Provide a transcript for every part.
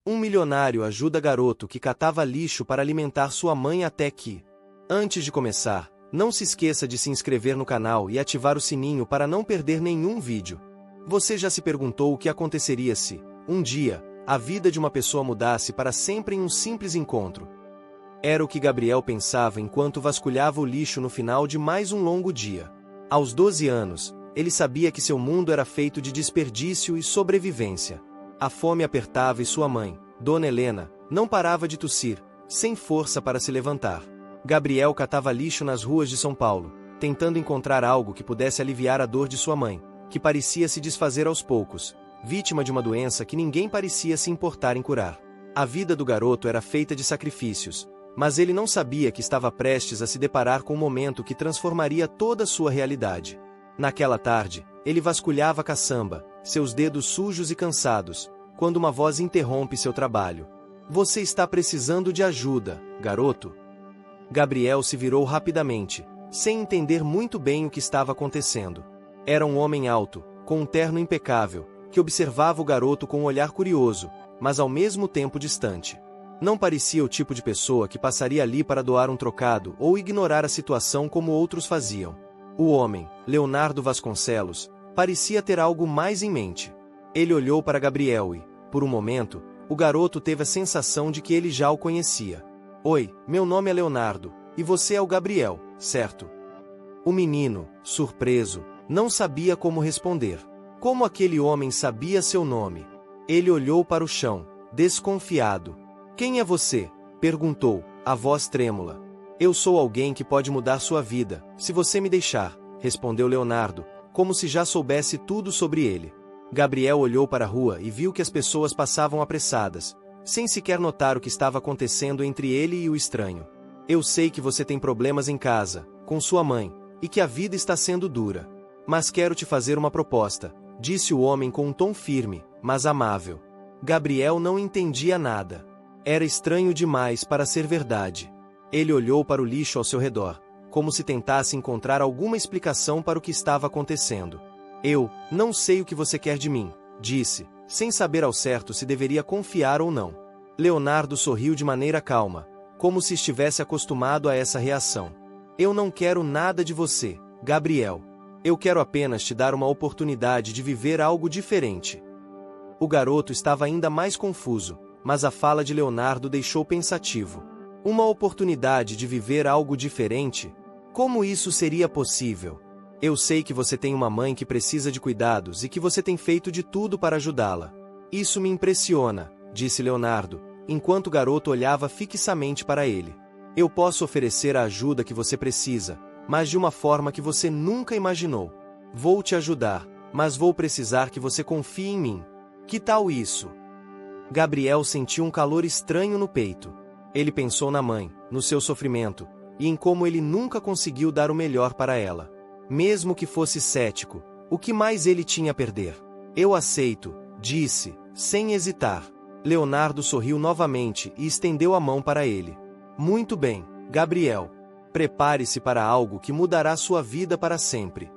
Um milionário ajuda garoto que catava lixo para alimentar sua mãe até que... Antes de começar, não se esqueça de se inscrever no canal e ativar o sininho para não perder nenhum vídeo. Você já se perguntou o que aconteceria se, um dia, a vida de uma pessoa mudasse para sempre em um simples encontro? Era o que Gabriel pensava enquanto vasculhava o lixo no final de mais um longo dia. Aos 12 anos, ele sabia que seu mundo era feito de desperdício e sobrevivência. A fome apertava e sua mãe, Dona Helena, não parava de tossir, sem força para se levantar. Gabriel catava lixo nas ruas de São Paulo, tentando encontrar algo que pudesse aliviar a dor de sua mãe, que parecia se desfazer aos poucos, vítima de uma doença que ninguém parecia se importar em curar. A vida do garoto era feita de sacrifícios, mas ele não sabia que estava prestes a se deparar com um momento que transformaria toda a sua realidade. Naquela tarde, ele vasculhava a caçamba, seus dedos sujos e cansados, quando uma voz interrompe seu trabalho. Você está precisando de ajuda, garoto? Gabriel se virou rapidamente, sem entender muito bem o que estava acontecendo. Era um homem alto, com um terno impecável, que observava o garoto com um olhar curioso, mas ao mesmo tempo distante. Não parecia o tipo de pessoa que passaria ali para doar um trocado ou ignorar a situação como outros faziam. O homem, Leonardo Vasconcelos, parecia ter algo mais em mente. Ele olhou para Gabriel e, por um momento, o garoto teve a sensação de que ele já o conhecia. Oi, meu nome é Leonardo, e você é o Gabriel, certo? O menino, surpreso, não sabia como responder. Como aquele homem sabia seu nome? Ele olhou para o chão, desconfiado. Quem é você? Perguntou, a voz trêmula. Eu sou alguém que pode mudar sua vida, se você me deixar, respondeu Leonardo, como se já soubesse tudo sobre ele. Gabriel olhou para a rua e viu que as pessoas passavam apressadas, sem sequer notar o que estava acontecendo entre ele e o estranho. Eu sei que você tem problemas em casa, com sua mãe, e que a vida está sendo dura. Mas quero te fazer uma proposta, disse o homem com um tom firme, mas amável. Gabriel não entendia nada. Era estranho demais para ser verdade. Ele olhou para o lixo ao seu redor, como se tentasse encontrar alguma explicação para o que estava acontecendo. Eu não sei o que você quer de mim, disse, sem saber ao certo se deveria confiar ou não. Leonardo sorriu de maneira calma, como se estivesse acostumado a essa reação. Eu não quero nada de você, Gabriel. Eu quero apenas te dar uma oportunidade de viver algo diferente. O garoto estava ainda mais confuso, mas a fala de Leonardo deixou pensativo. Uma oportunidade de viver algo diferente? Como isso seria possível? Eu sei que você tem uma mãe que precisa de cuidados e que você tem feito de tudo para ajudá-la. Isso me impressiona, disse Leonardo, enquanto o garoto olhava fixamente para ele. Eu posso oferecer a ajuda que você precisa, mas de uma forma que você nunca imaginou. Vou te ajudar, mas vou precisar que você confie em mim. Que tal isso? Gabriel sentiu um calor estranho no peito. Ele pensou na mãe, no seu sofrimento, e em como ele nunca conseguiu dar o melhor para ela. Mesmo que fosse cético, o que mais ele tinha a perder? Eu aceito, disse, sem hesitar. Leonardo sorriu novamente e estendeu a mão para ele. Muito bem, Gabriel. Prepare-se para algo que mudará sua vida para sempre.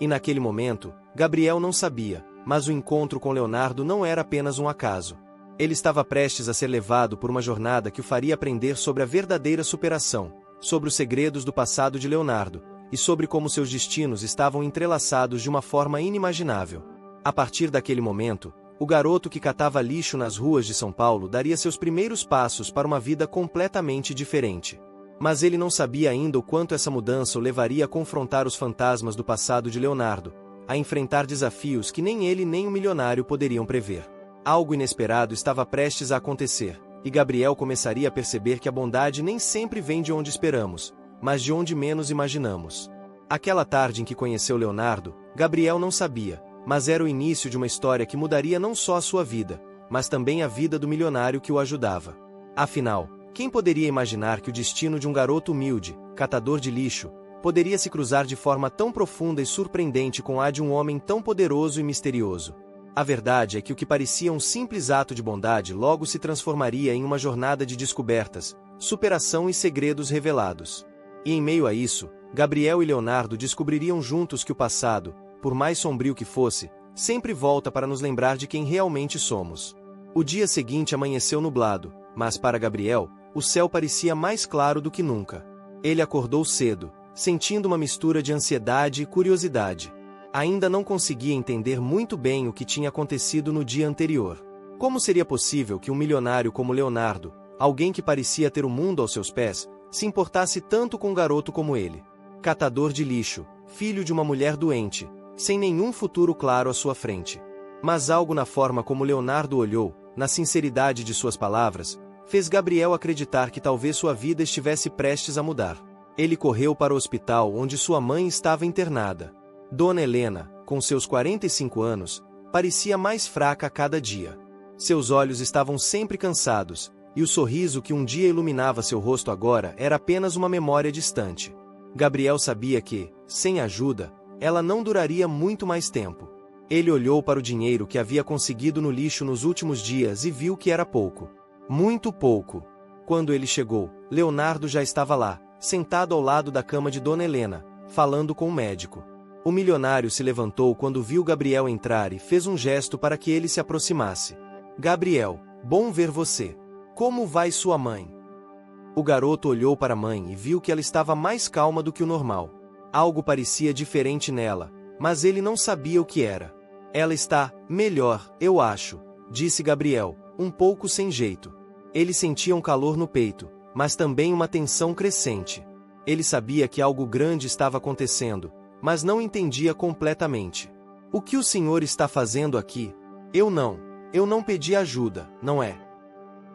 E naquele momento, Gabriel não sabia, mas o encontro com Leonardo não era apenas um acaso. Ele estava prestes a ser levado por uma jornada que o faria aprender sobre a verdadeira superação, sobre os segredos do passado de Leonardo, e sobre como seus destinos estavam entrelaçados de uma forma inimaginável. A partir daquele momento, o garoto que catava lixo nas ruas de São Paulo daria seus primeiros passos para uma vida completamente diferente. Mas ele não sabia ainda o quanto essa mudança o levaria a confrontar os fantasmas do passado de Leonardo, a enfrentar desafios que nem ele nem o milionário poderiam prever. Algo inesperado estava prestes a acontecer, e Gabriel começaria a perceber que a bondade nem sempre vem de onde esperamos, mas de onde menos imaginamos. Aquela tarde em que conheceu Leonardo, Gabriel não sabia, mas era o início de uma história que mudaria não só a sua vida, mas também a vida do milionário que o ajudava. Afinal, quem poderia imaginar que o destino de um garoto humilde, catador de lixo, poderia se cruzar de forma tão profunda e surpreendente com a de um homem tão poderoso e misterioso? A verdade é que o que parecia um simples ato de bondade logo se transformaria em uma jornada de descobertas, superação e segredos revelados. E em meio a isso, Gabriel e Leonardo descobririam juntos que o passado, por mais sombrio que fosse, sempre volta para nos lembrar de quem realmente somos. O dia seguinte amanheceu nublado, mas para Gabriel, o céu parecia mais claro do que nunca. Ele acordou cedo, sentindo uma mistura de ansiedade e curiosidade. Ainda não conseguia entender muito bem o que tinha acontecido no dia anterior. Como seria possível que um milionário como Leonardo, alguém que parecia ter o mundo aos seus pés, se importasse tanto com um garoto como ele? Catador de lixo, filho de uma mulher doente, sem nenhum futuro claro à sua frente. Mas algo na forma como Leonardo olhou, na sinceridade de suas palavras, fez Gabriel acreditar que talvez sua vida estivesse prestes a mudar. Ele correu para o hospital onde sua mãe estava internada. Dona Helena, com seus 45 anos, parecia mais fraca a cada dia. Seus olhos estavam sempre cansados, e o sorriso que um dia iluminava seu rosto agora era apenas uma memória distante. Gabriel sabia que, sem ajuda, ela não duraria muito mais tempo. Ele olhou para o dinheiro que havia conseguido no lixo nos últimos dias e viu que era pouco. Muito pouco. Quando ele chegou, Leonardo já estava lá, sentado ao lado da cama de Dona Helena, falando com o médico. O milionário se levantou quando viu Gabriel entrar e fez um gesto para que ele se aproximasse. Gabriel, bom ver você. Como vai sua mãe? O garoto olhou para a mãe e viu que ela estava mais calma do que o normal. Algo parecia diferente nela, mas ele não sabia o que era. Ela está melhor, eu acho, disse Gabriel, um pouco sem jeito. Ele sentia um calor no peito, mas também uma tensão crescente. Ele sabia que algo grande estava acontecendo, mas não entendia completamente. O que o senhor está fazendo aqui? Eu não pedi ajuda, não é?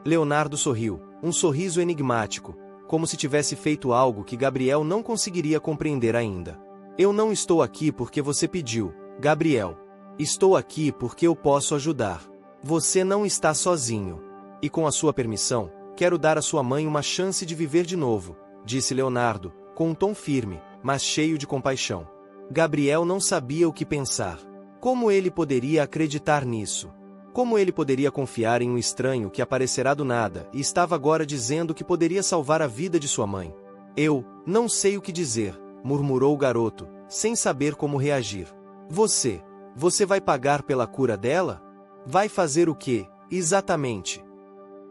Leonardo sorriu, um sorriso enigmático, como se tivesse feito algo que Gabriel não conseguiria compreender ainda. Eu não estou aqui porque você pediu, Gabriel. Estou aqui porque eu posso ajudar. Você não está sozinho. E com a sua permissão, quero dar à sua mãe uma chance de viver de novo, disse Leonardo, com um tom firme, mas cheio de compaixão. Gabriel não sabia o que pensar. Como ele poderia acreditar nisso? Como ele poderia confiar em um estranho que aparecerá do nada e estava agora dizendo que poderia salvar a vida de sua mãe? Eu não sei o que dizer, murmurou o garoto, sem saber como reagir. Você vai pagar pela cura dela? Vai fazer o quê, exatamente?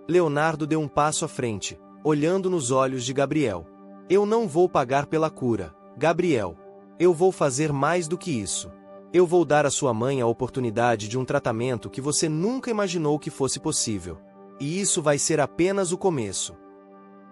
Leonardo deu um passo à frente, olhando nos olhos de Gabriel. Eu não vou pagar pela cura, Gabriel. Eu vou fazer mais do que isso. Eu vou dar à sua mãe a oportunidade de um tratamento que você nunca imaginou que fosse possível. E isso vai ser apenas o começo.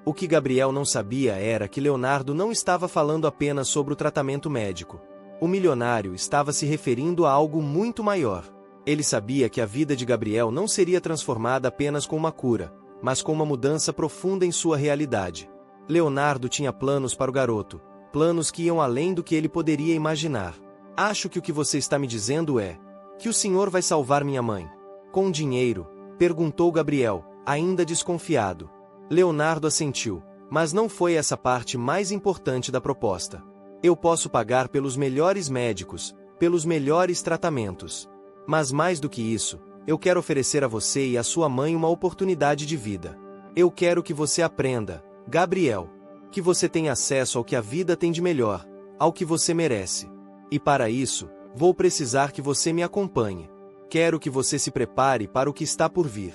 O que Gabriel não sabia era que Leonardo não estava falando apenas sobre o tratamento médico. O milionário estava se referindo a algo muito maior. Ele sabia que a vida de Gabriel não seria transformada apenas com uma cura, mas com uma mudança profunda em sua realidade. Leonardo tinha planos para o garoto, planos que iam além do que ele poderia imaginar. Acho que o que você está me dizendo é que o senhor vai salvar minha mãe. Com dinheiro? Perguntou Gabriel, ainda desconfiado. Leonardo assentiu, mas não foi essa parte mais importante da proposta. Eu posso pagar pelos melhores médicos, pelos melhores tratamentos. Mas mais do que isso, eu quero oferecer a você e a sua mãe uma oportunidade de vida. Eu quero que você aprenda, Gabriel, que você tenha acesso ao que a vida tem de melhor, ao que você merece. E para isso, vou precisar que você me acompanhe. Quero que você se prepare para o que está por vir.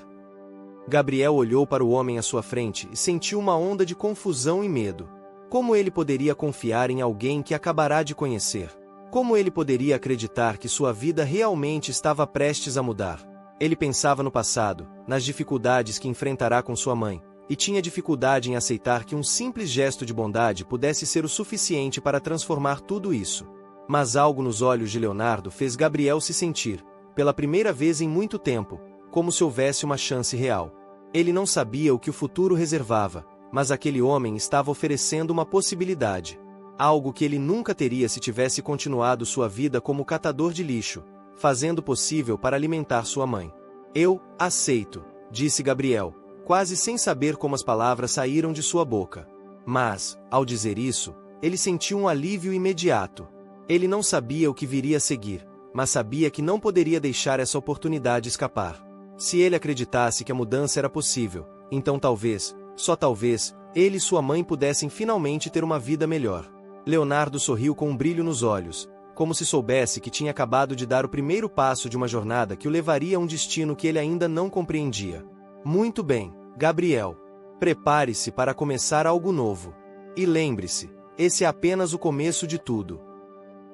Gabriel olhou para o homem à sua frente e sentiu uma onda de confusão e medo. Como ele poderia confiar em alguém que acabará de conhecer? Como ele poderia acreditar que sua vida realmente estava prestes a mudar? Ele pensava no passado, nas dificuldades que enfrentará com sua mãe, e tinha dificuldade em aceitar que um simples gesto de bondade pudesse ser o suficiente para transformar tudo isso. Mas algo nos olhos de Leonardo fez Gabriel se sentir, pela primeira vez em muito tempo, como se houvesse uma chance real. Ele não sabia o que o futuro reservava, mas aquele homem estava oferecendo uma possibilidade. Algo que ele nunca teria se tivesse continuado sua vida como catador de lixo, fazendo o possível para alimentar sua mãe. Eu aceito, disse Gabriel, quase sem saber como as palavras saíram de sua boca. Mas, ao dizer isso, ele sentiu um alívio imediato. Ele não sabia o que viria a seguir, mas sabia que não poderia deixar essa oportunidade escapar. Se ele acreditasse que a mudança era possível, então talvez, só talvez, ele e sua mãe pudessem finalmente ter uma vida melhor. Leonardo sorriu com um brilho nos olhos, como se soubesse que tinha acabado de dar o primeiro passo de uma jornada que o levaria a um destino que ele ainda não compreendia. Muito bem, Gabriel. Prepare-se para começar algo novo. E lembre-se, esse é apenas o começo de tudo.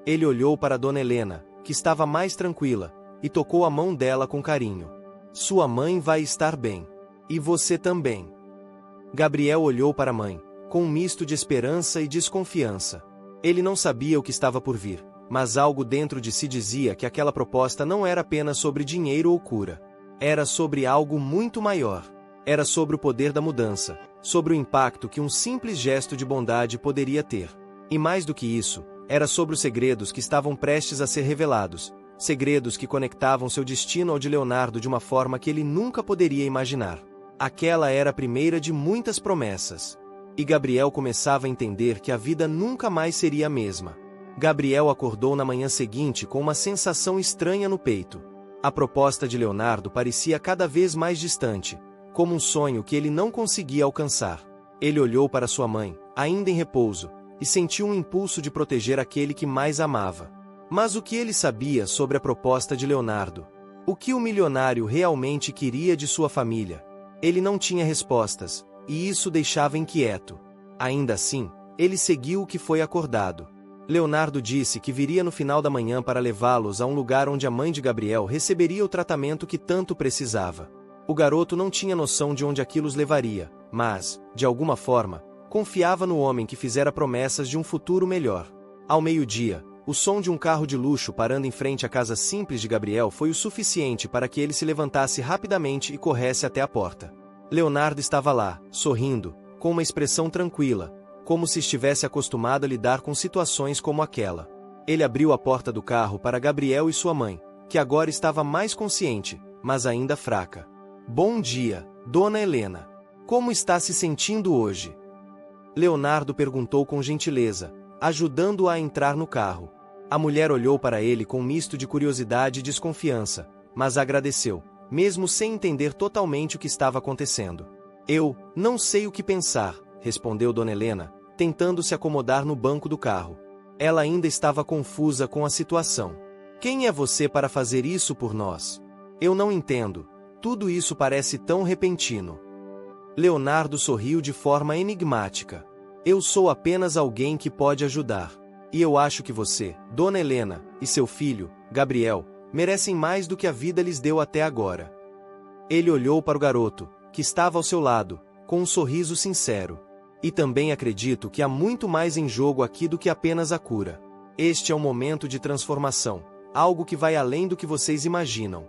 Ele olhou para Dona Helena, que estava mais tranquila, e tocou a mão dela com carinho. Sua mãe vai estar bem. E você também. Gabriel olhou para a mãe, com um misto de esperança e desconfiança. Ele não sabia o que estava por vir, mas algo dentro de si dizia que aquela proposta não era apenas sobre dinheiro ou cura. Era sobre algo muito maior. Era sobre o poder da mudança, sobre o impacto que um simples gesto de bondade poderia ter. E mais do que isso, era sobre os segredos que estavam prestes a ser revelados, segredos que conectavam seu destino ao de Leonardo de uma forma que ele nunca poderia imaginar. Aquela era a primeira de muitas promessas. E Gabriel começava a entender que a vida nunca mais seria a mesma. Gabriel acordou na manhã seguinte com uma sensação estranha no peito. A proposta de Leonardo parecia cada vez mais distante, como um sonho que ele não conseguia alcançar. Ele olhou para sua mãe, ainda em repouso, e sentiu um impulso de proteger aquele que mais amava. Mas o que ele sabia sobre a proposta de Leonardo? O que o milionário realmente queria de sua família? Ele não tinha respostas, e isso o deixava inquieto. Ainda assim, ele seguiu o que foi acordado. Leonardo disse que viria no final da manhã para levá-los a um lugar onde a mãe de Gabriel receberia o tratamento que tanto precisava. O garoto não tinha noção de onde aquilo os levaria, mas, de alguma forma, confiava no homem que fizera promessas de um futuro melhor. Ao meio-dia, o som de um carro de luxo parando em frente à casa simples de Gabriel foi o suficiente para que ele se levantasse rapidamente e corresse até a porta. Leonardo estava lá, sorrindo, com uma expressão tranquila, como se estivesse acostumado a lidar com situações como aquela. Ele abriu a porta do carro para Gabriel e sua mãe, que agora estava mais consciente, mas ainda fraca. Bom dia, Dona Helena. Como está se sentindo hoje? Leonardo perguntou com gentileza, ajudando-a a entrar no carro. A mulher olhou para ele com um misto de curiosidade e desconfiança, mas agradeceu, mesmo sem entender totalmente o que estava acontecendo. Eu não sei o que pensar, respondeu Dona Helena, tentando se acomodar no banco do carro. Ela ainda estava confusa com a situação. Quem é você para fazer isso por nós? Eu não entendo. Tudo isso parece tão repentino. Leonardo sorriu de forma enigmática. Eu sou apenas alguém que pode ajudar. E eu acho que você, Dona Helena, e seu filho, Gabriel, merecem mais do que a vida lhes deu até agora. Ele olhou para o garoto, que estava ao seu lado, com um sorriso sincero. E também acredito que há muito mais em jogo aqui do que apenas a cura. Este é um momento de transformação, algo que vai além do que vocês imaginam.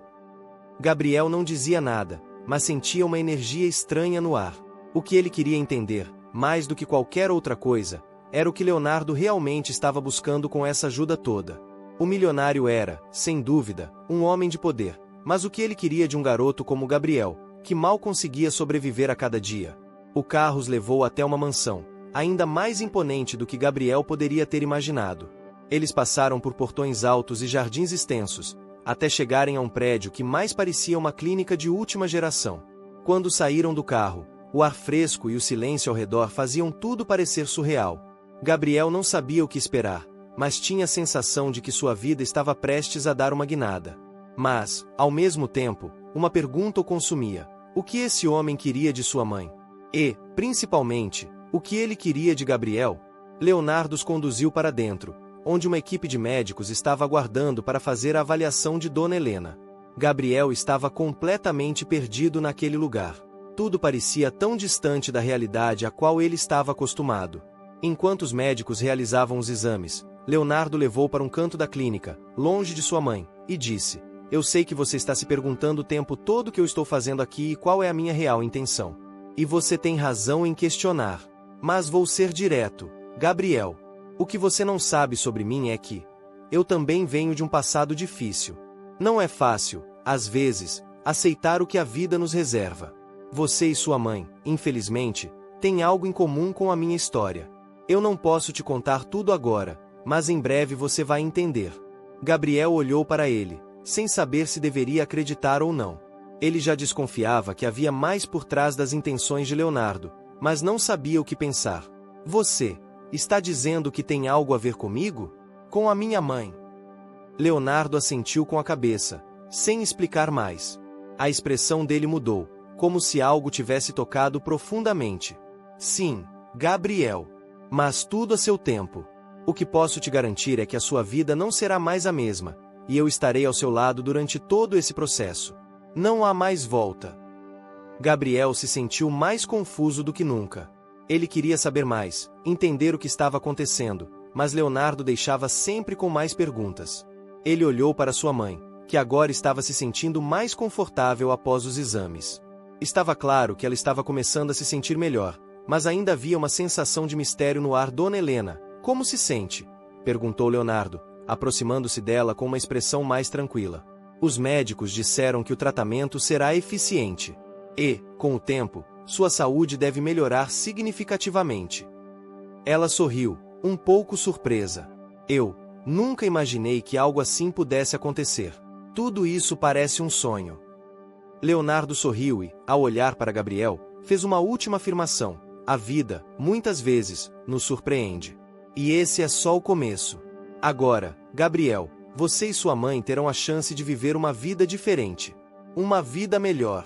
Gabriel não dizia nada, mas sentia uma energia estranha no ar. O que ele queria entender, mais do que qualquer outra coisa, era o que Leonardo realmente estava buscando com essa ajuda toda. O milionário era, sem dúvida, um homem de poder, mas o que ele queria de um garoto como Gabriel, que mal conseguia sobreviver a cada dia? O carro os levou até uma mansão, ainda mais imponente do que Gabriel poderia ter imaginado. Eles passaram por portões altos e jardins extensos, até chegarem a um prédio que mais parecia uma clínica de última geração. Quando saíram do carro, o ar fresco e o silêncio ao redor faziam tudo parecer surreal. Gabriel não sabia o que esperar, mas tinha a sensação de que sua vida estava prestes a dar uma guinada. Mas, ao mesmo tempo, uma pergunta o consumia: o que esse homem queria de sua mãe? E, principalmente, o que ele queria de Gabriel? Leonardo os conduziu para dentro, onde uma equipe de médicos estava aguardando para fazer a avaliação de Dona Helena. Gabriel estava completamente perdido naquele lugar. Tudo parecia tão distante da realidade a qual ele estava acostumado. Enquanto os médicos realizavam os exames, Leonardo levou para um canto da clínica, longe de sua mãe, e disse: eu sei que você está se perguntando o tempo todo o que eu estou fazendo aqui e qual é a minha real intenção. E você tem razão em questionar. Mas vou ser direto, Gabriel. O que você não sabe sobre mim é que eu também venho de um passado difícil. Não é fácil, às vezes, aceitar o que a vida nos reserva. Você e sua mãe, infelizmente, têm algo em comum com a minha história. Eu não posso te contar tudo agora, mas em breve você vai entender. Gabriel olhou para ele, sem saber se deveria acreditar ou não. Ele já desconfiava que havia mais por trás das intenções de Leonardo, mas não sabia o que pensar. Você está dizendo que tem algo a ver comigo? Com a minha mãe? Leonardo assentiu com a cabeça, sem explicar mais. A expressão dele mudou, como se algo tivesse tocado profundamente. Sim, Gabriel. Mas tudo a seu tempo. O que posso te garantir é que a sua vida não será mais a mesma, e eu estarei ao seu lado durante todo esse processo. Não há mais volta. Gabriel se sentiu mais confuso do que nunca. Ele queria saber mais, entender o que estava acontecendo, mas Leonardo deixava sempre com mais perguntas. Ele olhou para sua mãe, que agora estava se sentindo mais confortável após os exames. Estava claro que ela estava começando a se sentir melhor, mas ainda havia uma sensação de mistério no ar. Dona Helena, como se sente? Perguntou Leonardo, aproximando-se dela com uma expressão mais tranquila. Os médicos disseram que o tratamento será eficiente. E, com o tempo, sua saúde deve melhorar significativamente. Ela sorriu, um pouco surpresa. Eu nunca imaginei que algo assim pudesse acontecer. Tudo isso parece um sonho. Leonardo sorriu e, ao olhar para Gabriel, fez uma última afirmação. A vida, muitas vezes, nos surpreende. E esse é só o começo. Agora, Gabriel, você e sua mãe terão a chance de viver uma vida diferente. Uma vida melhor.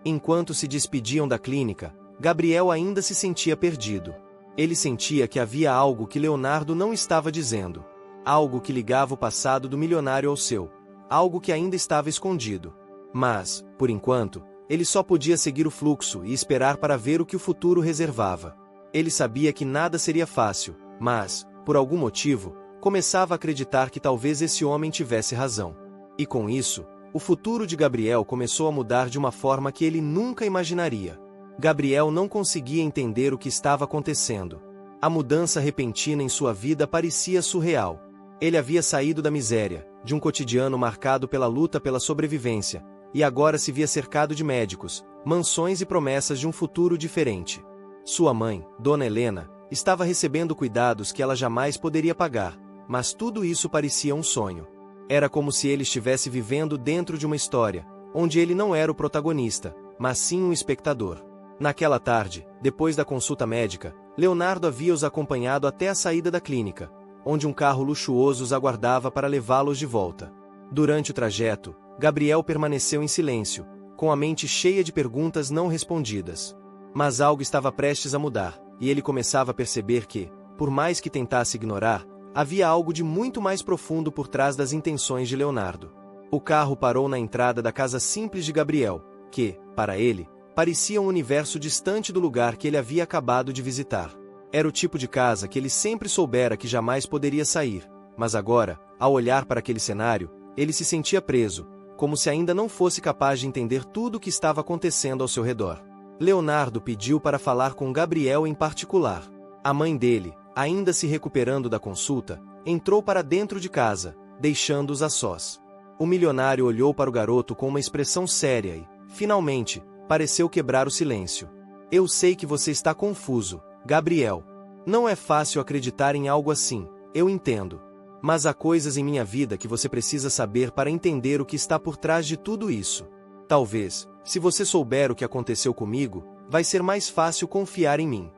Enquanto se despediam da clínica, Gabriel ainda se sentia perdido. Ele sentia que havia algo que Leonardo não estava dizendo. Algo que ligava o passado do milionário ao seu. Algo que ainda estava escondido. Mas, por enquanto, ele só podia seguir o fluxo e esperar para ver o que o futuro reservava. Ele sabia que nada seria fácil, mas, por algum motivo, começava a acreditar que talvez esse homem tivesse razão. E com isso, o futuro de Gabriel começou a mudar de uma forma que ele nunca imaginaria. Gabriel não conseguia entender o que estava acontecendo. A mudança repentina em sua vida parecia surreal. Ele havia saído da miséria, de um cotidiano marcado pela luta pela sobrevivência, e agora se via cercado de médicos, mansões e promessas de um futuro diferente. Sua mãe, Dona Helena, estava recebendo cuidados que ela jamais poderia pagar, mas tudo isso parecia um sonho. Era como se ele estivesse vivendo dentro de uma história, onde ele não era o protagonista, mas sim um espectador. Naquela tarde, depois da consulta médica, Leonardo havia os acompanhado até a saída da clínica, onde um carro luxuoso os aguardava para levá-los de volta. Durante o trajeto, Gabriel permaneceu em silêncio, com a mente cheia de perguntas não respondidas. Mas algo estava prestes a mudar, e ele começava a perceber que, por mais que tentasse ignorar, havia algo de muito mais profundo por trás das intenções de Leonardo. O carro parou na entrada da casa simples de Gabriel, que, para ele, parecia um universo distante do lugar que ele havia acabado de visitar. Era o tipo de casa que ele sempre soubera que jamais poderia sair, mas agora, ao olhar para aquele cenário, ele se sentia preso, como se ainda não fosse capaz de entender tudo o que estava acontecendo ao seu redor. Leonardo pediu para falar com Gabriel em particular. A mãe dele, ainda se recuperando da consulta, entrou para dentro de casa, deixando-os a sós. O milionário olhou para o garoto com uma expressão séria e, finalmente, pareceu quebrar o silêncio. Eu sei que você está confuso, Gabriel. Não é fácil acreditar em algo assim, eu entendo. Mas há coisas em minha vida que você precisa saber para entender o que está por trás de tudo isso. Talvez, se você souber o que aconteceu comigo, vai ser mais fácil confiar em mim.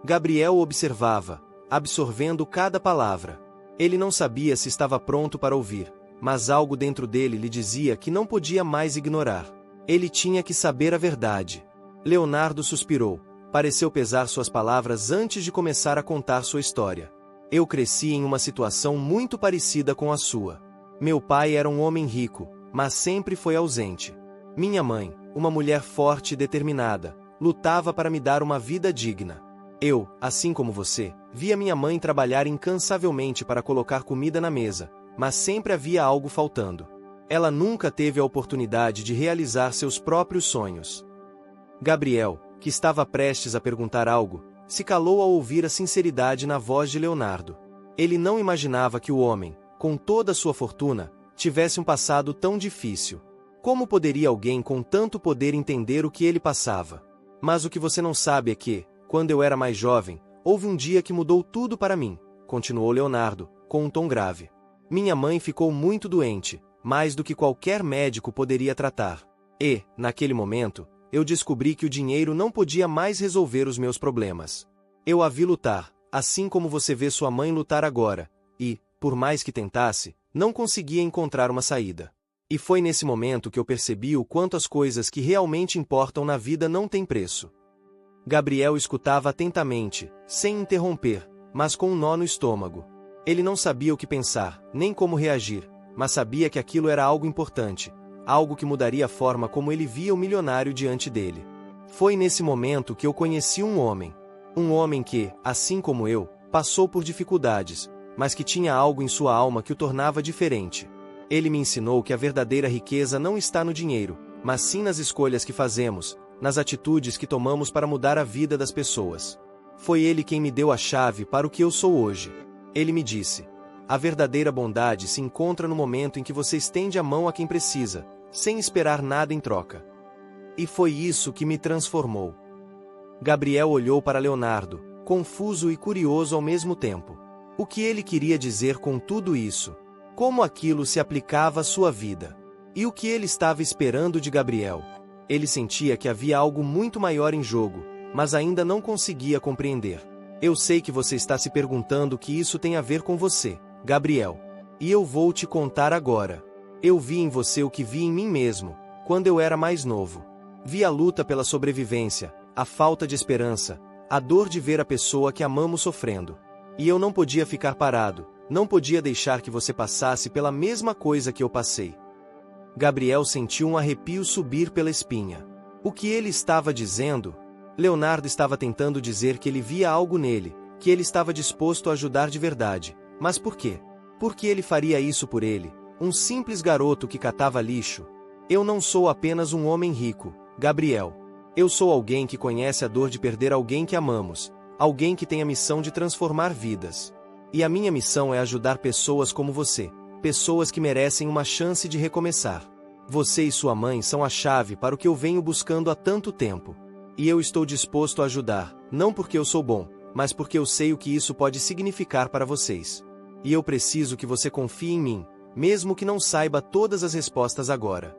Gabriel observava, absorvendo cada palavra. Ele não sabia se estava pronto para ouvir, mas algo dentro dele lhe dizia que não podia mais ignorar. Ele tinha que saber a verdade. Leonardo suspirou, pareceu pesar suas palavras antes de começar a contar sua história. Eu cresci em uma situação muito parecida com a sua. Meu pai era um homem rico, mas sempre foi ausente. Minha mãe, uma mulher forte e determinada, lutava para me dar uma vida digna. Eu, assim como você, via minha mãe trabalhar incansavelmente para colocar comida na mesa, mas sempre havia algo faltando. Ela nunca teve a oportunidade de realizar seus próprios sonhos. Gabriel, que estava prestes a perguntar algo, se calou ao ouvir a sinceridade na voz de Leonardo. Ele não imaginava que o homem, com toda a sua fortuna, tivesse um passado tão difícil. Como poderia alguém com tanto poder entender o que ele passava? Mas o que você não sabe é que, quando eu era mais jovem, houve um dia que mudou tudo para mim, continuou Leonardo, com um tom grave. Minha mãe ficou muito doente, mais do que qualquer médico poderia tratar. E, naquele momento, eu descobri que o dinheiro não podia mais resolver os meus problemas. Eu a vi lutar, assim como você vê sua mãe lutar agora, e, por mais que tentasse, Não conseguia encontrar uma saída. E foi nesse momento que eu percebi o quanto as coisas que realmente importam na vida não têm preço. Gabriel escutava atentamente, sem interromper, mas com um nó no estômago. Ele não sabia o que pensar, nem como reagir, mas sabia que aquilo era algo importante, algo que mudaria a forma como ele via o milionário diante dele. Foi nesse momento que eu conheci um homem que, assim como eu, passou por dificuldades, mas que tinha algo em sua alma que o tornava diferente. Ele me ensinou que a verdadeira riqueza não está no dinheiro, mas sim nas escolhas que fazemos, nas atitudes que tomamos para mudar a vida das pessoas. Foi ele quem me deu a chave para o que eu sou hoje. Ele me disse: a verdadeira bondade se encontra no momento em que você estende a mão a quem precisa, sem esperar nada em troca. E foi isso que me transformou. Gabriel olhou para Leonardo, confuso e curioso ao mesmo tempo. O que ele queria dizer com tudo isso? Como aquilo se aplicava à sua vida? E o que ele estava esperando de Gabriel? Ele sentia que havia algo muito maior em jogo, mas ainda não conseguia compreender. Eu sei que você está se perguntando o que isso tem a ver com você, Gabriel. E eu vou te contar agora. Eu vi em você o que vi em mim mesmo, quando eu era mais novo. Vi a luta pela sobrevivência, a falta de esperança, a dor de ver a pessoa que amamos sofrendo. E eu não podia ficar parado, não podia deixar que você passasse pela mesma coisa que eu passei. Gabriel sentiu um arrepio subir pela espinha. O que ele estava dizendo? Leonardo estava tentando dizer que ele via algo nele, que ele estava disposto a ajudar de verdade. Mas por quê? Por que ele faria isso por ele, um simples garoto que catava lixo? Eu não sou apenas um homem rico, Gabriel. Eu sou alguém que conhece a dor de perder alguém que amamos, alguém que tem a missão de transformar vidas. E a minha missão é ajudar pessoas como você, pessoas que merecem uma chance de recomeçar. Você e sua mãe são a chave para o que eu venho buscando há tanto tempo. E eu estou disposto a ajudar, não porque eu sou bom, mas porque eu sei o que isso pode significar para vocês. E eu preciso que você confie em mim, mesmo que não saiba todas as respostas agora.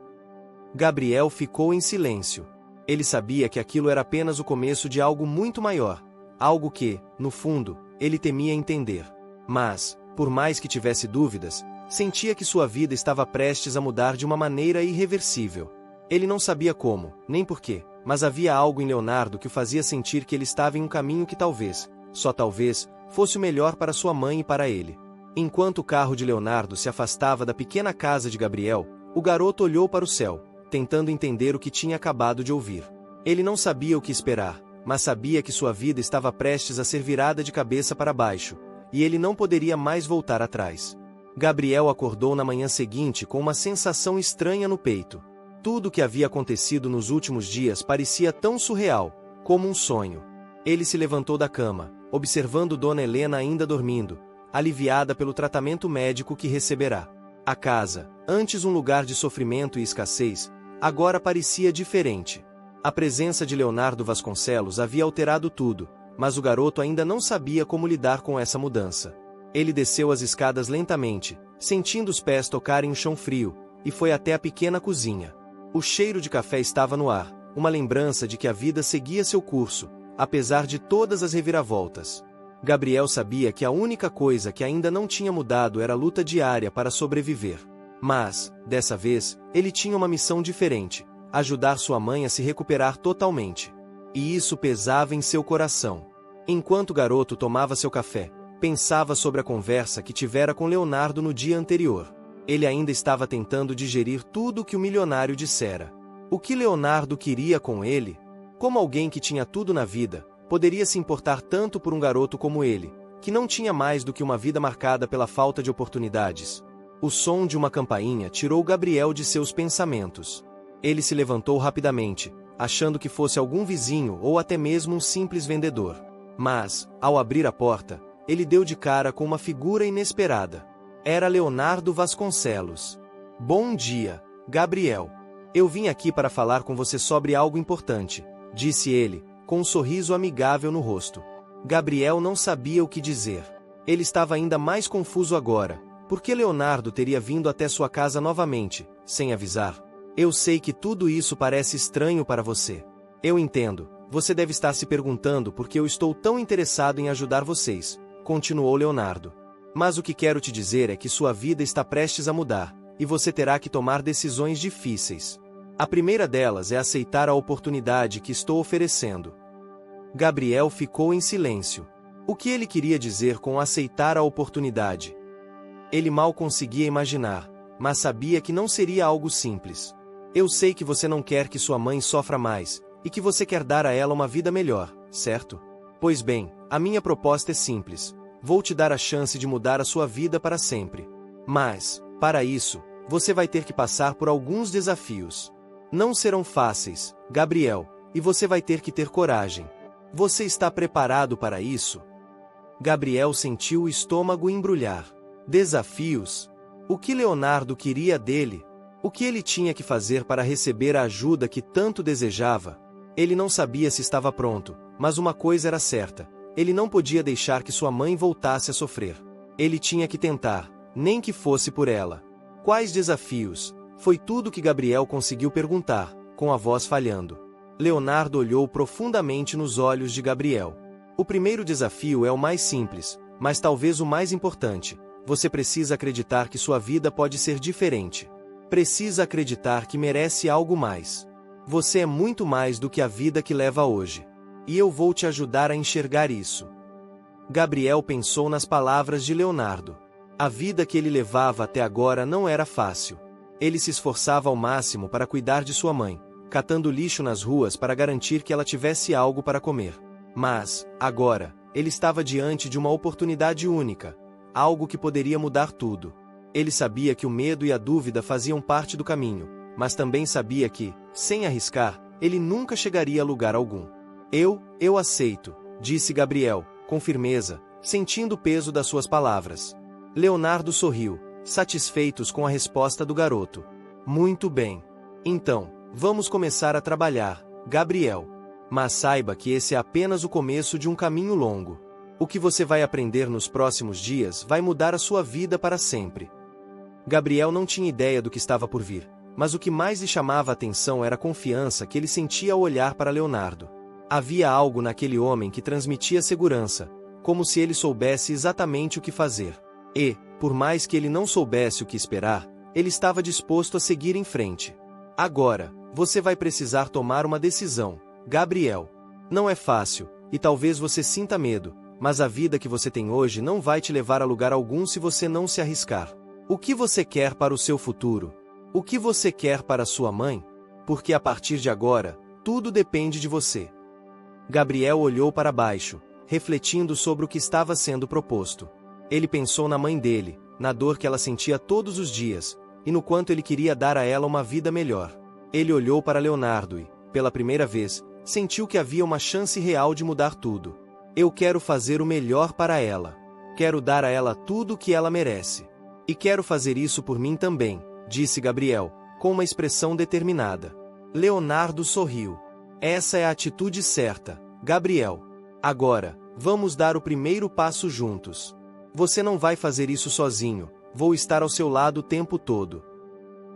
Gabriel ficou em silêncio. Ele sabia que aquilo era apenas o começo de algo muito maior, algo que, no fundo, ele temia entender. Mas, por mais que tivesse dúvidas, sentia que sua vida estava prestes a mudar de uma maneira irreversível. Ele não sabia como, nem porquê, mas havia algo em Leonardo que o fazia sentir que ele estava em um caminho que talvez, só talvez, fosse o melhor para sua mãe e para ele. Enquanto o carro de Leonardo se afastava da pequena casa de Gabriel, o garoto olhou para o céu, tentando entender o que tinha acabado de ouvir. Ele não sabia o que esperar, mas sabia que sua vida estava prestes a ser virada de cabeça para baixo, e ele não poderia mais voltar atrás. Gabriel acordou na manhã seguinte com uma sensação estranha no peito. Tudo o que havia acontecido nos últimos dias parecia tão surreal, como um sonho. Ele se levantou da cama, observando Dona Helena ainda dormindo, aliviada pelo tratamento médico que receberá. A casa, antes um lugar de sofrimento e escassez, agora parecia diferente. A presença de Leonardo Vasconcelos havia alterado tudo, mas o garoto ainda não sabia como lidar com essa mudança. Ele desceu as escadas lentamente, sentindo os pés tocarem o chão frio, e foi até a pequena cozinha. O cheiro de café estava no ar, uma lembrança de que a vida seguia seu curso, apesar de todas as reviravoltas. Gabriel sabia que a única coisa que ainda não tinha mudado era a luta diária para sobreviver. Mas, dessa vez, ele tinha uma missão diferente: ajudar sua mãe a se recuperar totalmente. E isso pesava em seu coração. Enquanto o garoto tomava seu café, pensava sobre a conversa que tivera com Leonardo no dia anterior. Ele ainda estava tentando digerir tudo o que o milionário dissera. O que Leonardo queria com ele? Como alguém que tinha tudo na vida, poderia se importar tanto por um garoto como ele, que não tinha mais do que uma vida marcada pela falta de oportunidades? O som de uma campainha tirou Gabriel de seus pensamentos. Ele se levantou rapidamente, achando que fosse algum vizinho ou até mesmo um simples vendedor. Mas, ao abrir a porta, ele deu de cara com uma figura inesperada. Era Leonardo Vasconcelos. Bom dia, Gabriel. Eu vim aqui para falar com você sobre algo importante, disse ele, com um sorriso amigável no rosto. Gabriel não sabia o que dizer. Ele estava ainda mais confuso agora. Por que Leonardo teria vindo até sua casa novamente, sem avisar? Eu sei que tudo isso parece estranho para você. Eu entendo. Você deve estar se perguntando por que eu estou tão interessado em ajudar vocês, continuou Leonardo. Mas o que quero te dizer é que sua vida está prestes a mudar, e você terá que tomar decisões difíceis. A primeira delas é aceitar a oportunidade que estou oferecendo. Gabriel ficou em silêncio. O que ele queria dizer com aceitar a oportunidade? Ele mal conseguia imaginar, mas sabia que não seria algo simples. Eu sei que você não quer que sua mãe sofra mais, e que você quer dar a ela uma vida melhor, certo? Pois bem, a minha proposta é simples. Vou te dar a chance de mudar a sua vida para sempre. Mas, para isso, você vai ter que passar por alguns desafios. Não serão fáceis, Gabriel, e você vai ter que ter coragem. Você está preparado para isso? Gabriel sentiu o estômago embrulhar. Desafios? O que Leonardo queria dele? O que ele tinha que fazer para receber a ajuda que tanto desejava? Ele não sabia se estava pronto, mas uma coisa era certa: ele não podia deixar que sua mãe voltasse a sofrer. Ele tinha que tentar, nem que fosse por ela. Quais desafios? Foi tudo que Gabriel conseguiu perguntar, com a voz falhando. Leonardo olhou profundamente nos olhos de Gabriel. O primeiro desafio é o mais simples, mas talvez o mais importante. Você precisa acreditar que sua vida pode ser diferente. Precisa acreditar que merece algo mais. Você é muito mais do que a vida que leva hoje. E eu vou te ajudar a enxergar isso. Gabriel pensou nas palavras de Leonardo. A vida que ele levava até agora não era fácil. Ele se esforçava ao máximo para cuidar de sua mãe, catando lixo nas ruas para garantir que ela tivesse algo para comer. Mas, agora, ele estava diante de uma oportunidade única, algo que poderia mudar tudo. Ele sabia que o medo e a dúvida faziam parte do caminho, mas também sabia que, sem arriscar, ele nunca chegaria a lugar algum. Eu aceito, disse Gabriel, com firmeza, sentindo o peso das suas palavras. Leonardo sorriu, satisfeitos com a resposta do garoto. Muito bem. Então, vamos começar a trabalhar, Gabriel. Mas saiba que esse é apenas o começo de um caminho longo. O que você vai aprender nos próximos dias vai mudar a sua vida para sempre. Gabriel não tinha ideia do que estava por vir, mas o que mais lhe chamava a atenção era a confiança que ele sentia ao olhar para Leonardo. Havia algo naquele homem que transmitia segurança, como se ele soubesse exatamente o que fazer. E, por mais que ele não soubesse o que esperar, ele estava disposto a seguir em frente. Agora, você vai precisar tomar uma decisão, Gabriel. Não é fácil, e talvez você sinta medo, mas a vida que você tem hoje não vai te levar a lugar algum se você não se arriscar. O que você quer para o seu futuro? O que você quer para sua mãe? Porque a partir de agora, tudo depende de você. Gabriel olhou para baixo, refletindo sobre o que estava sendo proposto. Ele pensou na mãe dele, na dor que ela sentia todos os dias, e no quanto ele queria dar a ela uma vida melhor. Ele olhou para Leonardo e, pela primeira vez, sentiu que havia uma chance real de mudar tudo. Eu quero fazer o melhor para ela. Quero dar a ela tudo o que ela merece. E quero fazer isso por mim também, disse Gabriel, com uma expressão determinada. Leonardo sorriu. Essa é a atitude certa, Gabriel. Agora, vamos dar o primeiro passo juntos. Você não vai fazer isso sozinho, vou estar ao seu lado o tempo todo.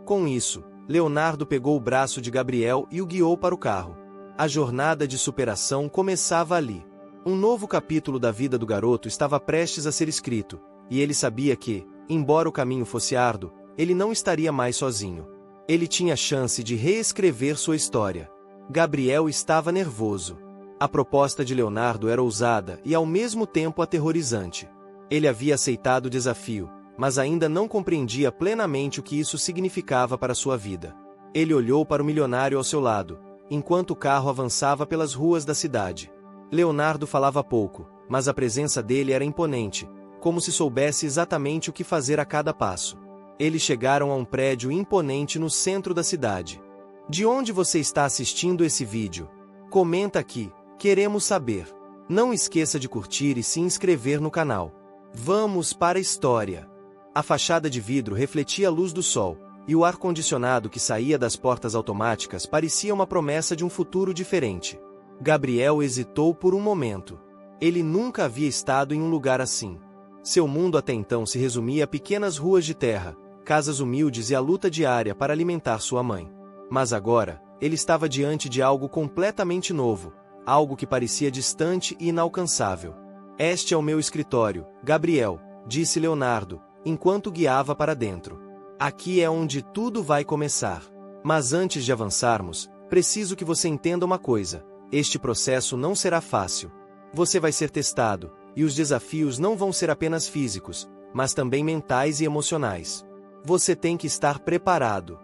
Com isso, Leonardo pegou o braço de Gabriel e o guiou para o carro. A jornada de superação começava ali. Um novo capítulo da vida do garoto estava prestes a ser escrito, e ele sabia que, embora o caminho fosse árduo, ele não estaria mais sozinho. Ele tinha a chance de reescrever sua história. Gabriel estava nervoso. A proposta de Leonardo era ousada e ao mesmo tempo aterrorizante. Ele havia aceitado o desafio, mas ainda não compreendia plenamente o que isso significava para sua vida. Ele olhou para o milionário ao seu lado, enquanto o carro avançava pelas ruas da cidade. Leonardo falava pouco, mas a presença dele era imponente, como se soubesse exatamente o que fazer a cada passo. Eles chegaram a um prédio imponente no centro da cidade. De onde você está assistindo esse vídeo? Comenta aqui, queremos saber. Não esqueça de curtir e se inscrever no canal. Vamos para a história. A fachada de vidro refletia a luz do sol, e o ar-condicionado que saía das portas automáticas parecia uma promessa de um futuro diferente. Gabriel hesitou por um momento. Ele nunca havia estado em um lugar assim. Seu mundo até então se resumia a pequenas ruas de terra, casas humildes e a luta diária para alimentar sua mãe. Mas agora, ele estava diante de algo completamente novo, algo que parecia distante e inalcançável. Este é o meu escritório, Gabriel, disse Leonardo, enquanto guiava para dentro. Aqui é onde tudo vai começar. Mas antes de avançarmos, preciso que você entenda uma coisa: este processo não será fácil. Você vai ser testado, e os desafios não vão ser apenas físicos, mas também mentais e emocionais. Você tem que estar preparado.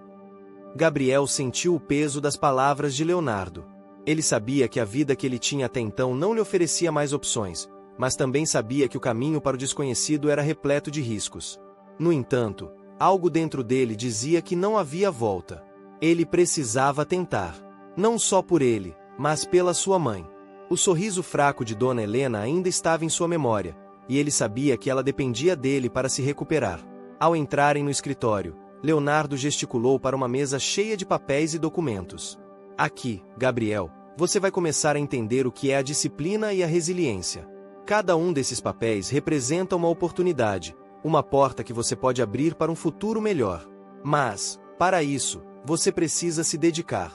Gabriel sentiu o peso das palavras de Leonardo. Ele sabia que a vida que ele tinha até então não lhe oferecia mais opções, mas também sabia que o caminho para o desconhecido era repleto de riscos. No entanto, algo dentro dele dizia que não havia volta. Ele precisava tentar. Não só por ele, mas pela sua mãe. O sorriso fraco de Dona Helena ainda estava em sua memória, e ele sabia que ela dependia dele para se recuperar. Ao entrarem no escritório, Leonardo gesticulou para uma mesa cheia de papéis e documentos. Aqui, Gabriel, você vai começar a entender o que é a disciplina e a resiliência. Cada um desses papéis representa uma oportunidade, uma porta que você pode abrir para um futuro melhor. Mas, para isso, você precisa se dedicar.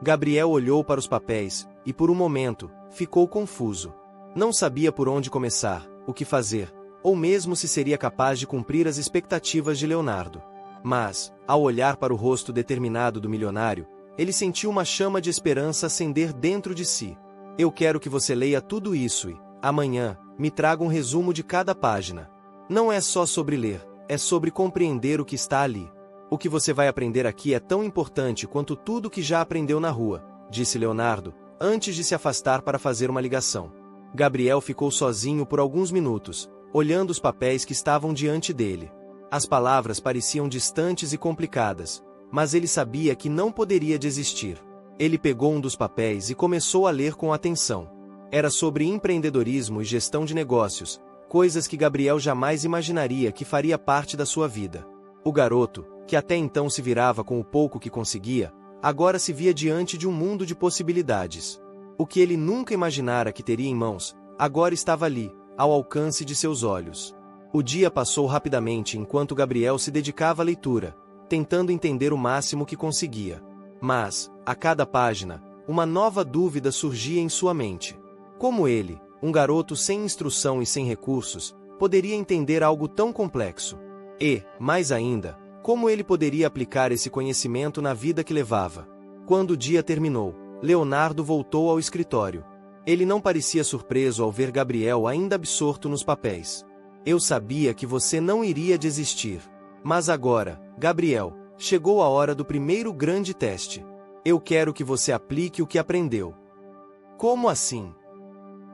Gabriel olhou para os papéis, e por um momento, ficou confuso. Não sabia por onde começar, o que fazer, ou mesmo se seria capaz de cumprir as expectativas de Leonardo. Mas, ao olhar para o rosto determinado do milionário, ele sentiu uma chama de esperança acender dentro de si. Eu quero que você leia tudo isso e, amanhã, me traga um resumo de cada página. Não é só sobre ler, é sobre compreender o que está ali. O que você vai aprender aqui é tão importante quanto tudo que já aprendeu na rua, disse Leonardo, antes de se afastar para fazer uma ligação. Gabriel ficou sozinho por alguns minutos, olhando os papéis que estavam diante dele. As palavras pareciam distantes e complicadas, mas ele sabia que não poderia desistir. Ele pegou um dos papéis e começou a ler com atenção. Era sobre empreendedorismo e gestão de negócios, coisas que Gabriel jamais imaginaria que faria parte da sua vida. O garoto, que até então se virava com o pouco que conseguia, agora se via diante de um mundo de possibilidades. O que ele nunca imaginara que teria em mãos, agora estava ali, ao alcance de seus olhos. O dia passou rapidamente enquanto Gabriel se dedicava à leitura, tentando entender o máximo que conseguia. Mas, a cada página, uma nova dúvida surgia em sua mente. Como ele, um garoto sem instrução e sem recursos, poderia entender algo tão complexo? E, mais ainda, como ele poderia aplicar esse conhecimento na vida que levava? Quando o dia terminou, Leonardo voltou ao escritório. Ele não parecia surpreso ao ver Gabriel ainda absorto nos papéis. Eu sabia que você não iria desistir. Mas agora, Gabriel, chegou a hora do primeiro grande teste. Eu quero que você aplique o que aprendeu. Como assim?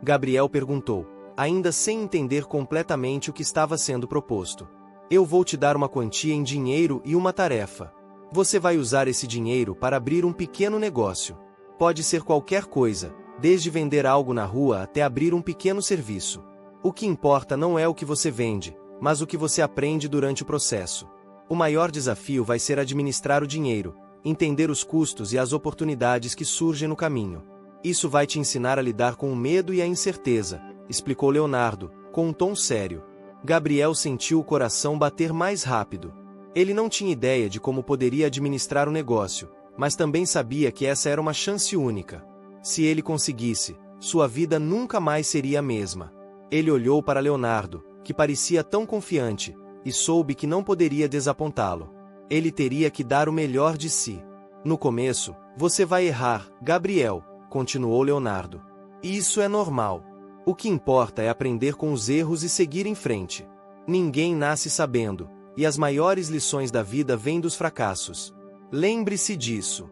Gabriel perguntou, ainda sem entender completamente o que estava sendo proposto. Eu vou te dar uma quantia em dinheiro e uma tarefa. Você vai usar esse dinheiro para abrir um pequeno negócio. Pode ser qualquer coisa, desde vender algo na rua até abrir um pequeno serviço. O que importa não é o que você vende, mas o que você aprende durante o processo. O maior desafio vai ser administrar o dinheiro, entender os custos e as oportunidades que surgem no caminho. Isso vai te ensinar a lidar com o medo e a incerteza, explicou Leonardo, com um tom sério. Gabriel sentiu o coração bater mais rápido. Ele não tinha ideia de como poderia administrar o negócio, mas também sabia que essa era uma chance única. Se ele conseguisse, sua vida nunca mais seria a mesma. Ele olhou para Leonardo, que parecia tão confiante, e soube que não poderia desapontá-lo. Ele teria que dar o melhor de si. No começo, você vai errar, Gabriel, continuou Leonardo. Isso é normal. O que importa é aprender com os erros e seguir em frente. Ninguém nasce sabendo, e as maiores lições da vida vêm dos fracassos. Lembre-se disso.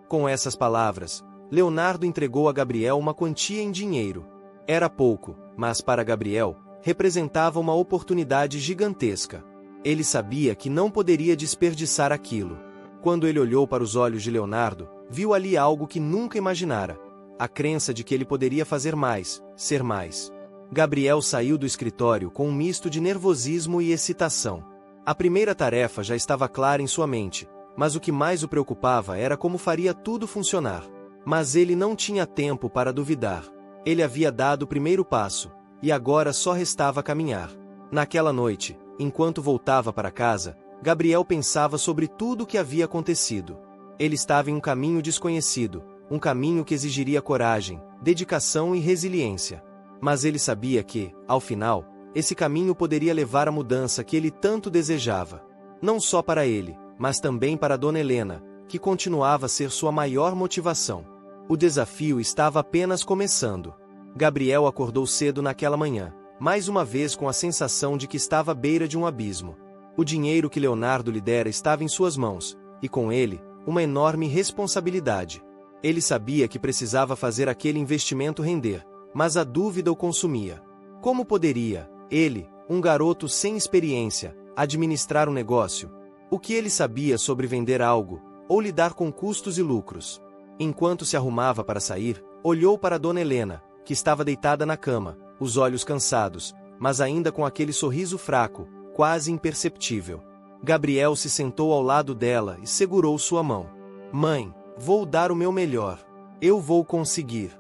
Com essas palavras, Leonardo entregou a Gabriel uma quantia em dinheiro. Era pouco, mas para Gabriel, representava uma oportunidade gigantesca. Ele sabia que não poderia desperdiçar aquilo. Quando ele olhou para os olhos de Leonardo, viu ali algo que nunca imaginara. A crença de que ele poderia fazer mais, ser mais. Gabriel saiu do escritório com um misto de nervosismo e excitação. A primeira tarefa já estava clara em sua mente, mas o que mais o preocupava era como faria tudo funcionar. Mas ele não tinha tempo para duvidar. Ele havia dado o primeiro passo, e agora só restava caminhar. Naquela noite, enquanto voltava para casa, Gabriel pensava sobre tudo o que havia acontecido. Ele estava em um caminho desconhecido, um caminho que exigiria coragem, dedicação e resiliência. Mas ele sabia que, ao final, esse caminho poderia levar à mudança que ele tanto desejava. Não só para ele, mas também para Dona Helena, que continuava a ser sua maior motivação. O desafio estava apenas começando. Gabriel acordou cedo naquela manhã, mais uma vez com a sensação de que estava à beira de um abismo. O dinheiro que Leonardo lhe dera estava em suas mãos, e com ele, uma enorme responsabilidade. Ele sabia que precisava fazer aquele investimento render, mas a dúvida o consumia. Como poderia, ele, um garoto sem experiência, administrar um negócio? O que ele sabia sobre vender algo, ou lidar com custos e lucros? Enquanto se arrumava para sair, olhou para Dona Helena, que estava deitada na cama, os olhos cansados, mas ainda com aquele sorriso fraco, quase imperceptível. Gabriel se sentou ao lado dela e segurou sua mão. Mãe, vou dar o meu melhor. Eu vou conseguir.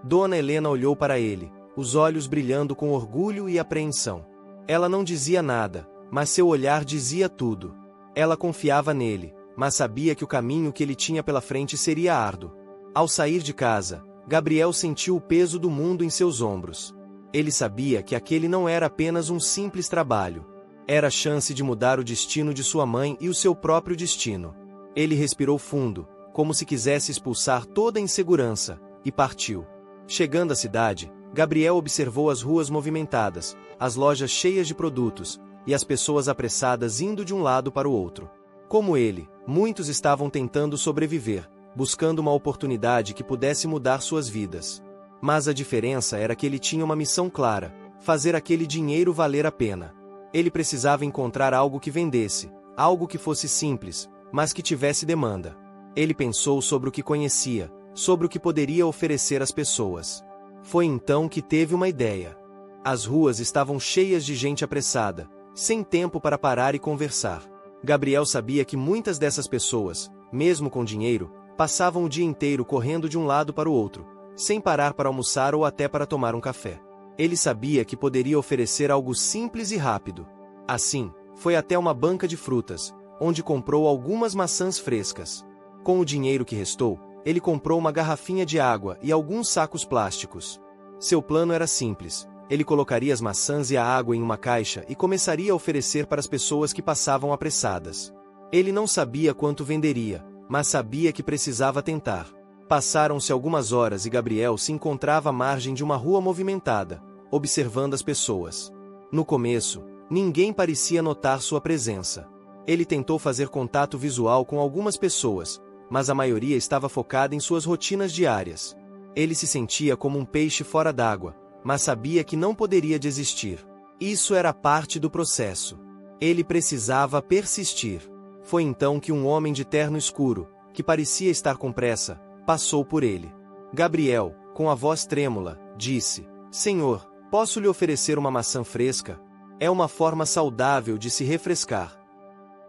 Dona Helena olhou para ele, os olhos brilhando com orgulho e apreensão. Ela não dizia nada, mas seu olhar dizia tudo. Ela confiava nele, mas sabia que o caminho que ele tinha pela frente seria árduo. Ao sair de casa, Gabriel sentiu o peso do mundo em seus ombros. Ele sabia que aquele não era apenas um simples trabalho. Era a chance de mudar o destino de sua mãe e o seu próprio destino. Ele respirou fundo, como se quisesse expulsar toda a insegurança, e partiu. Chegando à cidade, Gabriel observou as ruas movimentadas, as lojas cheias de produtos, e as pessoas apressadas indo de um lado para o outro. Como ele, muitos estavam tentando sobreviver, buscando uma oportunidade que pudesse mudar suas vidas. Mas a diferença era que ele tinha uma missão clara: fazer aquele dinheiro valer a pena. Ele precisava encontrar algo que vendesse, algo que fosse simples, mas que tivesse demanda. Ele pensou sobre o que conhecia, sobre o que poderia oferecer às pessoas. Foi então que teve uma ideia. As ruas estavam cheias de gente apressada, sem tempo para parar e conversar. Gabriel sabia que muitas dessas pessoas, mesmo com dinheiro, passavam o dia inteiro correndo de um lado para o outro, sem parar para almoçar ou até para tomar um café. Ele sabia que poderia oferecer algo simples e rápido. Assim, foi até uma banca de frutas, onde comprou algumas maçãs frescas. Com o dinheiro que restou, ele comprou uma garrafinha de água e alguns sacos plásticos. Seu plano era simples: ele colocaria as maçãs e a água em uma caixa e começaria a oferecer para as pessoas que passavam apressadas. Ele não sabia quanto venderia, mas sabia que precisava tentar. Passaram-se algumas horas e Gabriel se encontrava à margem de uma rua movimentada, observando as pessoas. No começo, ninguém parecia notar sua presença. Ele tentou fazer contato visual com algumas pessoas, mas a maioria estava focada em suas rotinas diárias. Ele se sentia como um peixe fora d'água, mas sabia que não poderia desistir. Isso era parte do processo. Ele precisava persistir. Foi então que um homem de terno escuro, que parecia estar com pressa, passou por ele. Gabriel, com a voz trêmula, disse: Senhor, posso lhe oferecer uma maçã fresca? É uma forma saudável de se refrescar.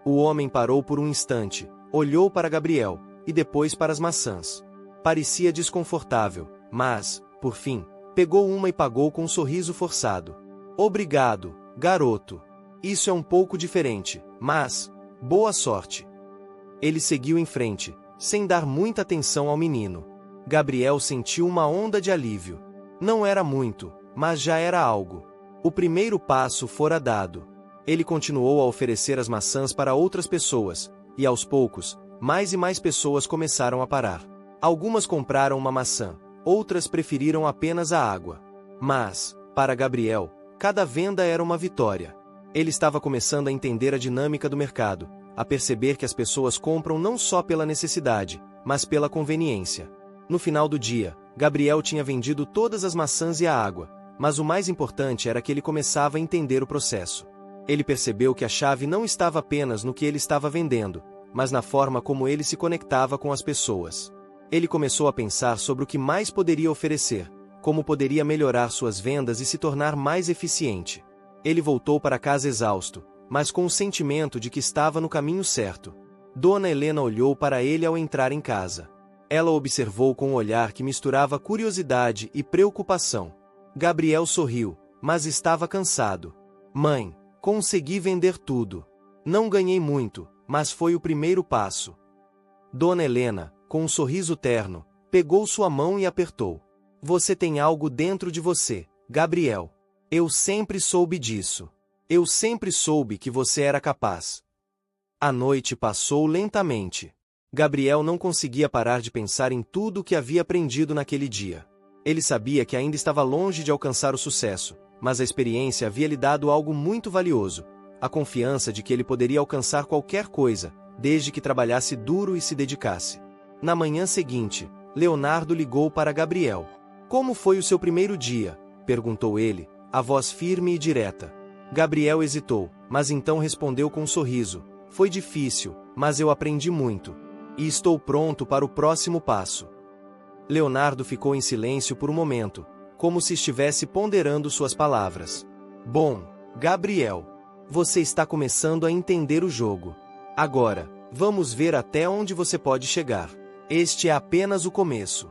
O homem parou por um instante, olhou para Gabriel, e depois para as maçãs. Parecia desconfortável, mas, por fim, pegou uma e pagou com um sorriso forçado. Obrigado, garoto. Isso é um pouco diferente, mas, boa sorte. Ele seguiu em frente, sem dar muita atenção ao menino. Gabriel sentiu uma onda de alívio. Não era muito, mas já era algo. O primeiro passo fora dado. Ele continuou a oferecer as maçãs para outras pessoas, e aos poucos, mais e mais pessoas começaram a parar. Algumas compraram uma maçã, outras preferiram apenas a água. Mas, para Gabriel, cada venda era uma vitória. Ele estava começando a entender a dinâmica do mercado, a perceber que as pessoas compram não só pela necessidade, mas pela conveniência. No final do dia, Gabriel tinha vendido todas as maçãs e a água, mas o mais importante era que ele começava a entender o processo. Ele percebeu que a chave não estava apenas no que ele estava vendendo, mas na forma como ele se conectava com as pessoas. Ele começou a pensar sobre o que mais poderia oferecer, como poderia melhorar suas vendas e se tornar mais eficiente. Ele voltou para casa exausto, mas com o sentimento de que estava no caminho certo. Dona Helena olhou para ele ao entrar em casa. Ela o observou com um olhar que misturava curiosidade e preocupação. Gabriel sorriu, mas estava cansado. Mãe, consegui vender tudo. Não ganhei muito, mas foi o primeiro passo. Dona Helena, com um sorriso terno, pegou sua mão e apertou. Você tem algo dentro de você, Gabriel. Eu sempre soube disso. Eu sempre soube que você era capaz. A noite passou lentamente. Gabriel não conseguia parar de pensar em tudo o que havia aprendido naquele dia. Ele sabia que ainda estava longe de alcançar o sucesso, mas a experiência havia lhe dado algo muito valioso, a confiança de que ele poderia alcançar qualquer coisa, desde que trabalhasse duro e se dedicasse. Na manhã seguinte, Leonardo ligou para Gabriel. Como foi o seu primeiro dia? Perguntou ele, a voz firme e direta. Gabriel hesitou, mas então respondeu com um sorriso. Foi difícil, mas eu aprendi muito. E estou pronto para o próximo passo. Leonardo ficou em silêncio por um momento, como se estivesse ponderando suas palavras. Bom, Gabriel, você está começando a entender o jogo. Agora, vamos ver até onde você pode chegar. Este é apenas o começo.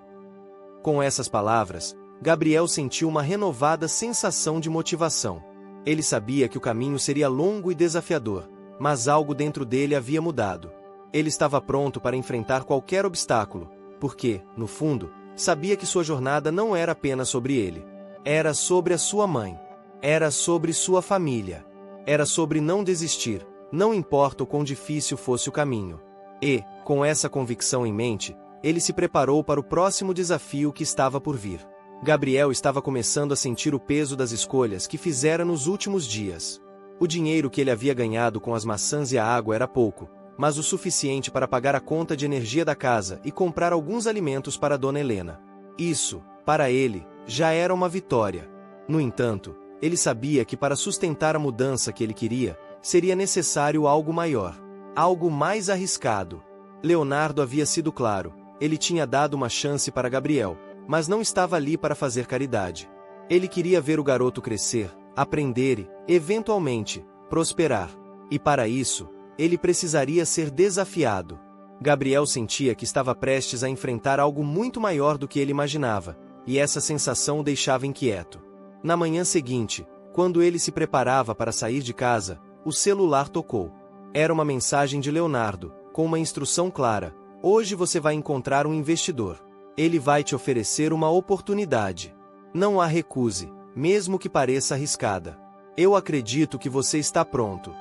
Com essas palavras, Gabriel sentiu uma renovada sensação de motivação. Ele sabia que o caminho seria longo e desafiador, mas algo dentro dele havia mudado. Ele estava pronto para enfrentar qualquer obstáculo, porque, no fundo, sabia que sua jornada não era apenas sobre ele. Era sobre a sua mãe. Era sobre sua família. Era sobre não desistir, não importa o quão difícil fosse o caminho. E, com essa convicção em mente, ele se preparou para o próximo desafio que estava por vir. Gabriel estava começando a sentir o peso das escolhas que fizera nos últimos dias. O dinheiro que ele havia ganhado com as maçãs e a água era pouco, mas o suficiente para pagar a conta de energia da casa e comprar alguns alimentos para Dona Helena. Isso, para ele, já era uma vitória. No entanto, ele sabia que para sustentar a mudança que ele queria, seria necessário algo maior, algo mais arriscado. Leonardo havia sido claro, ele tinha dado uma chance para Gabriel, mas não estava ali para fazer caridade. Ele queria ver o garoto crescer, aprender e, eventualmente, prosperar. E para isso, ele precisaria ser desafiado. Gabriel sentia que estava prestes a enfrentar algo muito maior do que ele imaginava, e essa sensação o deixava inquieto. Na manhã seguinte, quando ele se preparava para sair de casa, o celular tocou. Era uma mensagem de Leonardo, com uma instrução clara: hoje você vai encontrar um investidor. Ele vai te oferecer uma oportunidade. Não a recuse, mesmo que pareça arriscada. Eu acredito que você está pronto.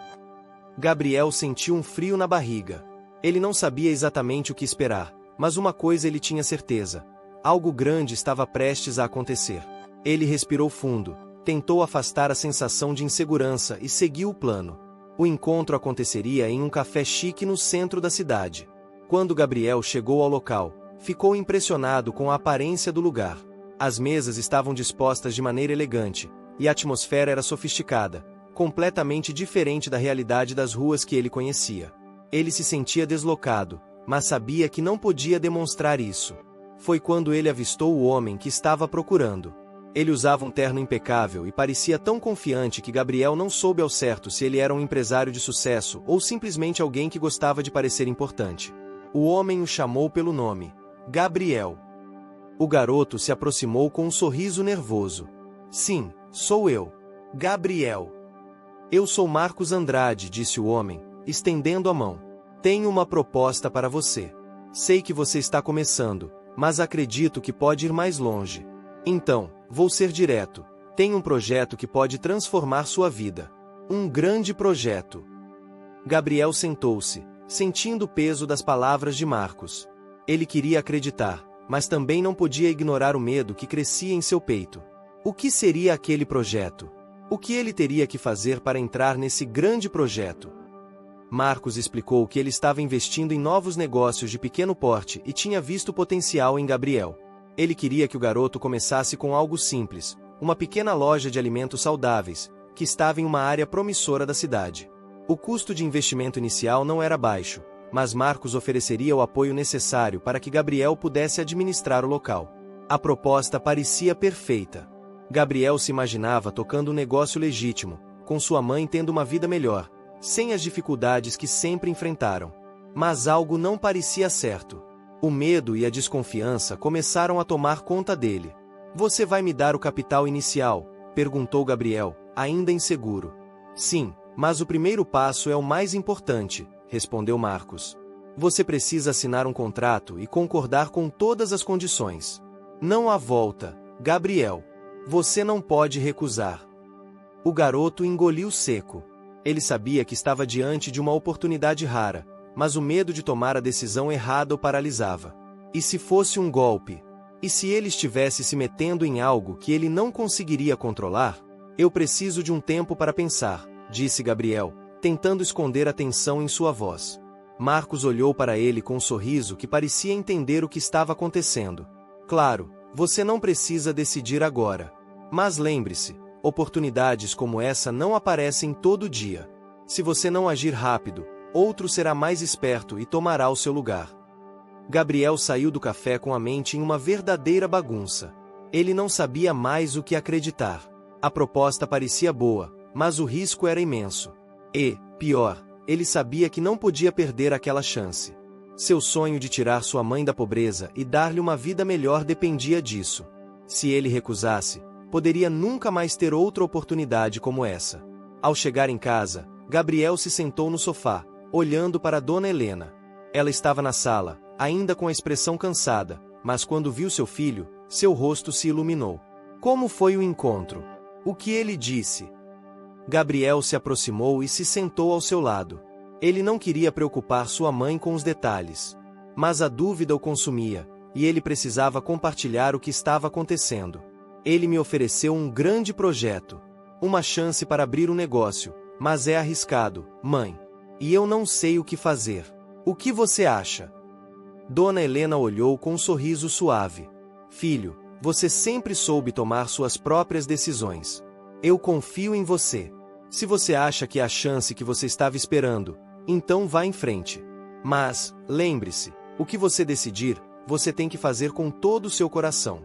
Gabriel sentiu um frio na barriga. Ele não sabia exatamente o que esperar, mas uma coisa ele tinha certeza: algo grande estava prestes a acontecer. Ele respirou fundo, tentou afastar a sensação de insegurança e seguiu o plano. O encontro aconteceria em um café chique no centro da cidade. Quando Gabriel chegou ao local, ficou impressionado com a aparência do lugar. As mesas estavam dispostas de maneira elegante, e a atmosfera era sofisticada, completamente diferente da realidade das ruas que ele conhecia. Ele se sentia deslocado, mas sabia que não podia demonstrar isso. Foi quando ele avistou o homem que estava procurando. Ele usava um terno impecável e parecia tão confiante que Gabriel não soube ao certo se ele era um empresário de sucesso ou simplesmente alguém que gostava de parecer importante. O homem o chamou pelo nome: Gabriel. O garoto se aproximou com um sorriso nervoso. Sim, sou eu. Gabriel. Eu sou Marcos Andrade, disse o homem, estendendo a mão. Tenho uma proposta para você. Sei que você está começando, mas acredito que pode ir mais longe. Então, vou ser direto. Tenho um projeto que pode transformar sua vida. Um grande projeto. Gabriel sentou-se, sentindo o peso das palavras de Marcos. Ele queria acreditar, mas também não podia ignorar o medo que crescia em seu peito. O que seria aquele projeto? O que ele teria que fazer para entrar nesse grande projeto? Marcos explicou que ele estava investindo em novos negócios de pequeno porte e tinha visto potencial em Gabriel. Ele queria que o garoto começasse com algo simples, uma pequena loja de alimentos saudáveis, que estava em uma área promissora da cidade. O custo de investimento inicial não era baixo, mas Marcos ofereceria o apoio necessário para que Gabriel pudesse administrar o local. A proposta parecia perfeita. Gabriel se imaginava tocando um negócio legítimo, com sua mãe tendo uma vida melhor, sem as dificuldades que sempre enfrentaram. Mas algo não parecia certo. O medo e a desconfiança começaram a tomar conta dele. Você vai me dar o capital inicial? Perguntou Gabriel, ainda inseguro. Sim, mas o primeiro passo é o mais importante, respondeu Marcos. Você precisa assinar um contrato e concordar com todas as condições. Não há volta, Gabriel. Você não pode recusar. O garoto engoliu seco. Ele sabia que estava diante de uma oportunidade rara, mas o medo de tomar a decisão errada o paralisava. E se fosse um golpe? E se ele estivesse se metendo em algo que ele não conseguiria controlar? Eu preciso de um tempo para pensar, disse Gabriel, tentando esconder a tensão em sua voz. Marcos olhou para ele com um sorriso que parecia entender o que estava acontecendo. Claro, você não precisa decidir agora. Mas lembre-se, oportunidades como essa não aparecem todo dia. Se você não agir rápido, outro será mais esperto e tomará o seu lugar. Gabriel saiu do café com a mente em uma verdadeira bagunça. Ele não sabia mais o que acreditar. A proposta parecia boa, mas o risco era imenso. E, pior, ele sabia que não podia perder aquela chance. Seu sonho de tirar sua mãe da pobreza e dar-lhe uma vida melhor dependia disso. Se ele recusasse, poderia nunca mais ter outra oportunidade como essa. Ao chegar em casa, Gabriel se sentou no sofá, olhando para Dona Helena. Ela estava na sala, ainda com a expressão cansada, mas quando viu seu filho, seu rosto se iluminou. Como foi o encontro? O que ele disse? Gabriel se aproximou e se sentou ao seu lado. Ele não queria preocupar sua mãe com os detalhes. Mas a dúvida o consumia, e ele precisava compartilhar o que estava acontecendo. Ele me ofereceu um grande projeto. Uma chance para abrir um negócio, mas é arriscado, mãe. E eu não sei o que fazer. O que você acha? Dona Helena olhou com um sorriso suave. Filho, você sempre soube tomar suas próprias decisões. Eu confio em você. Se você acha que é a chance que você estava esperando, então vá em frente. Mas, lembre-se, o que você decidir, você tem que fazer com todo o seu coração.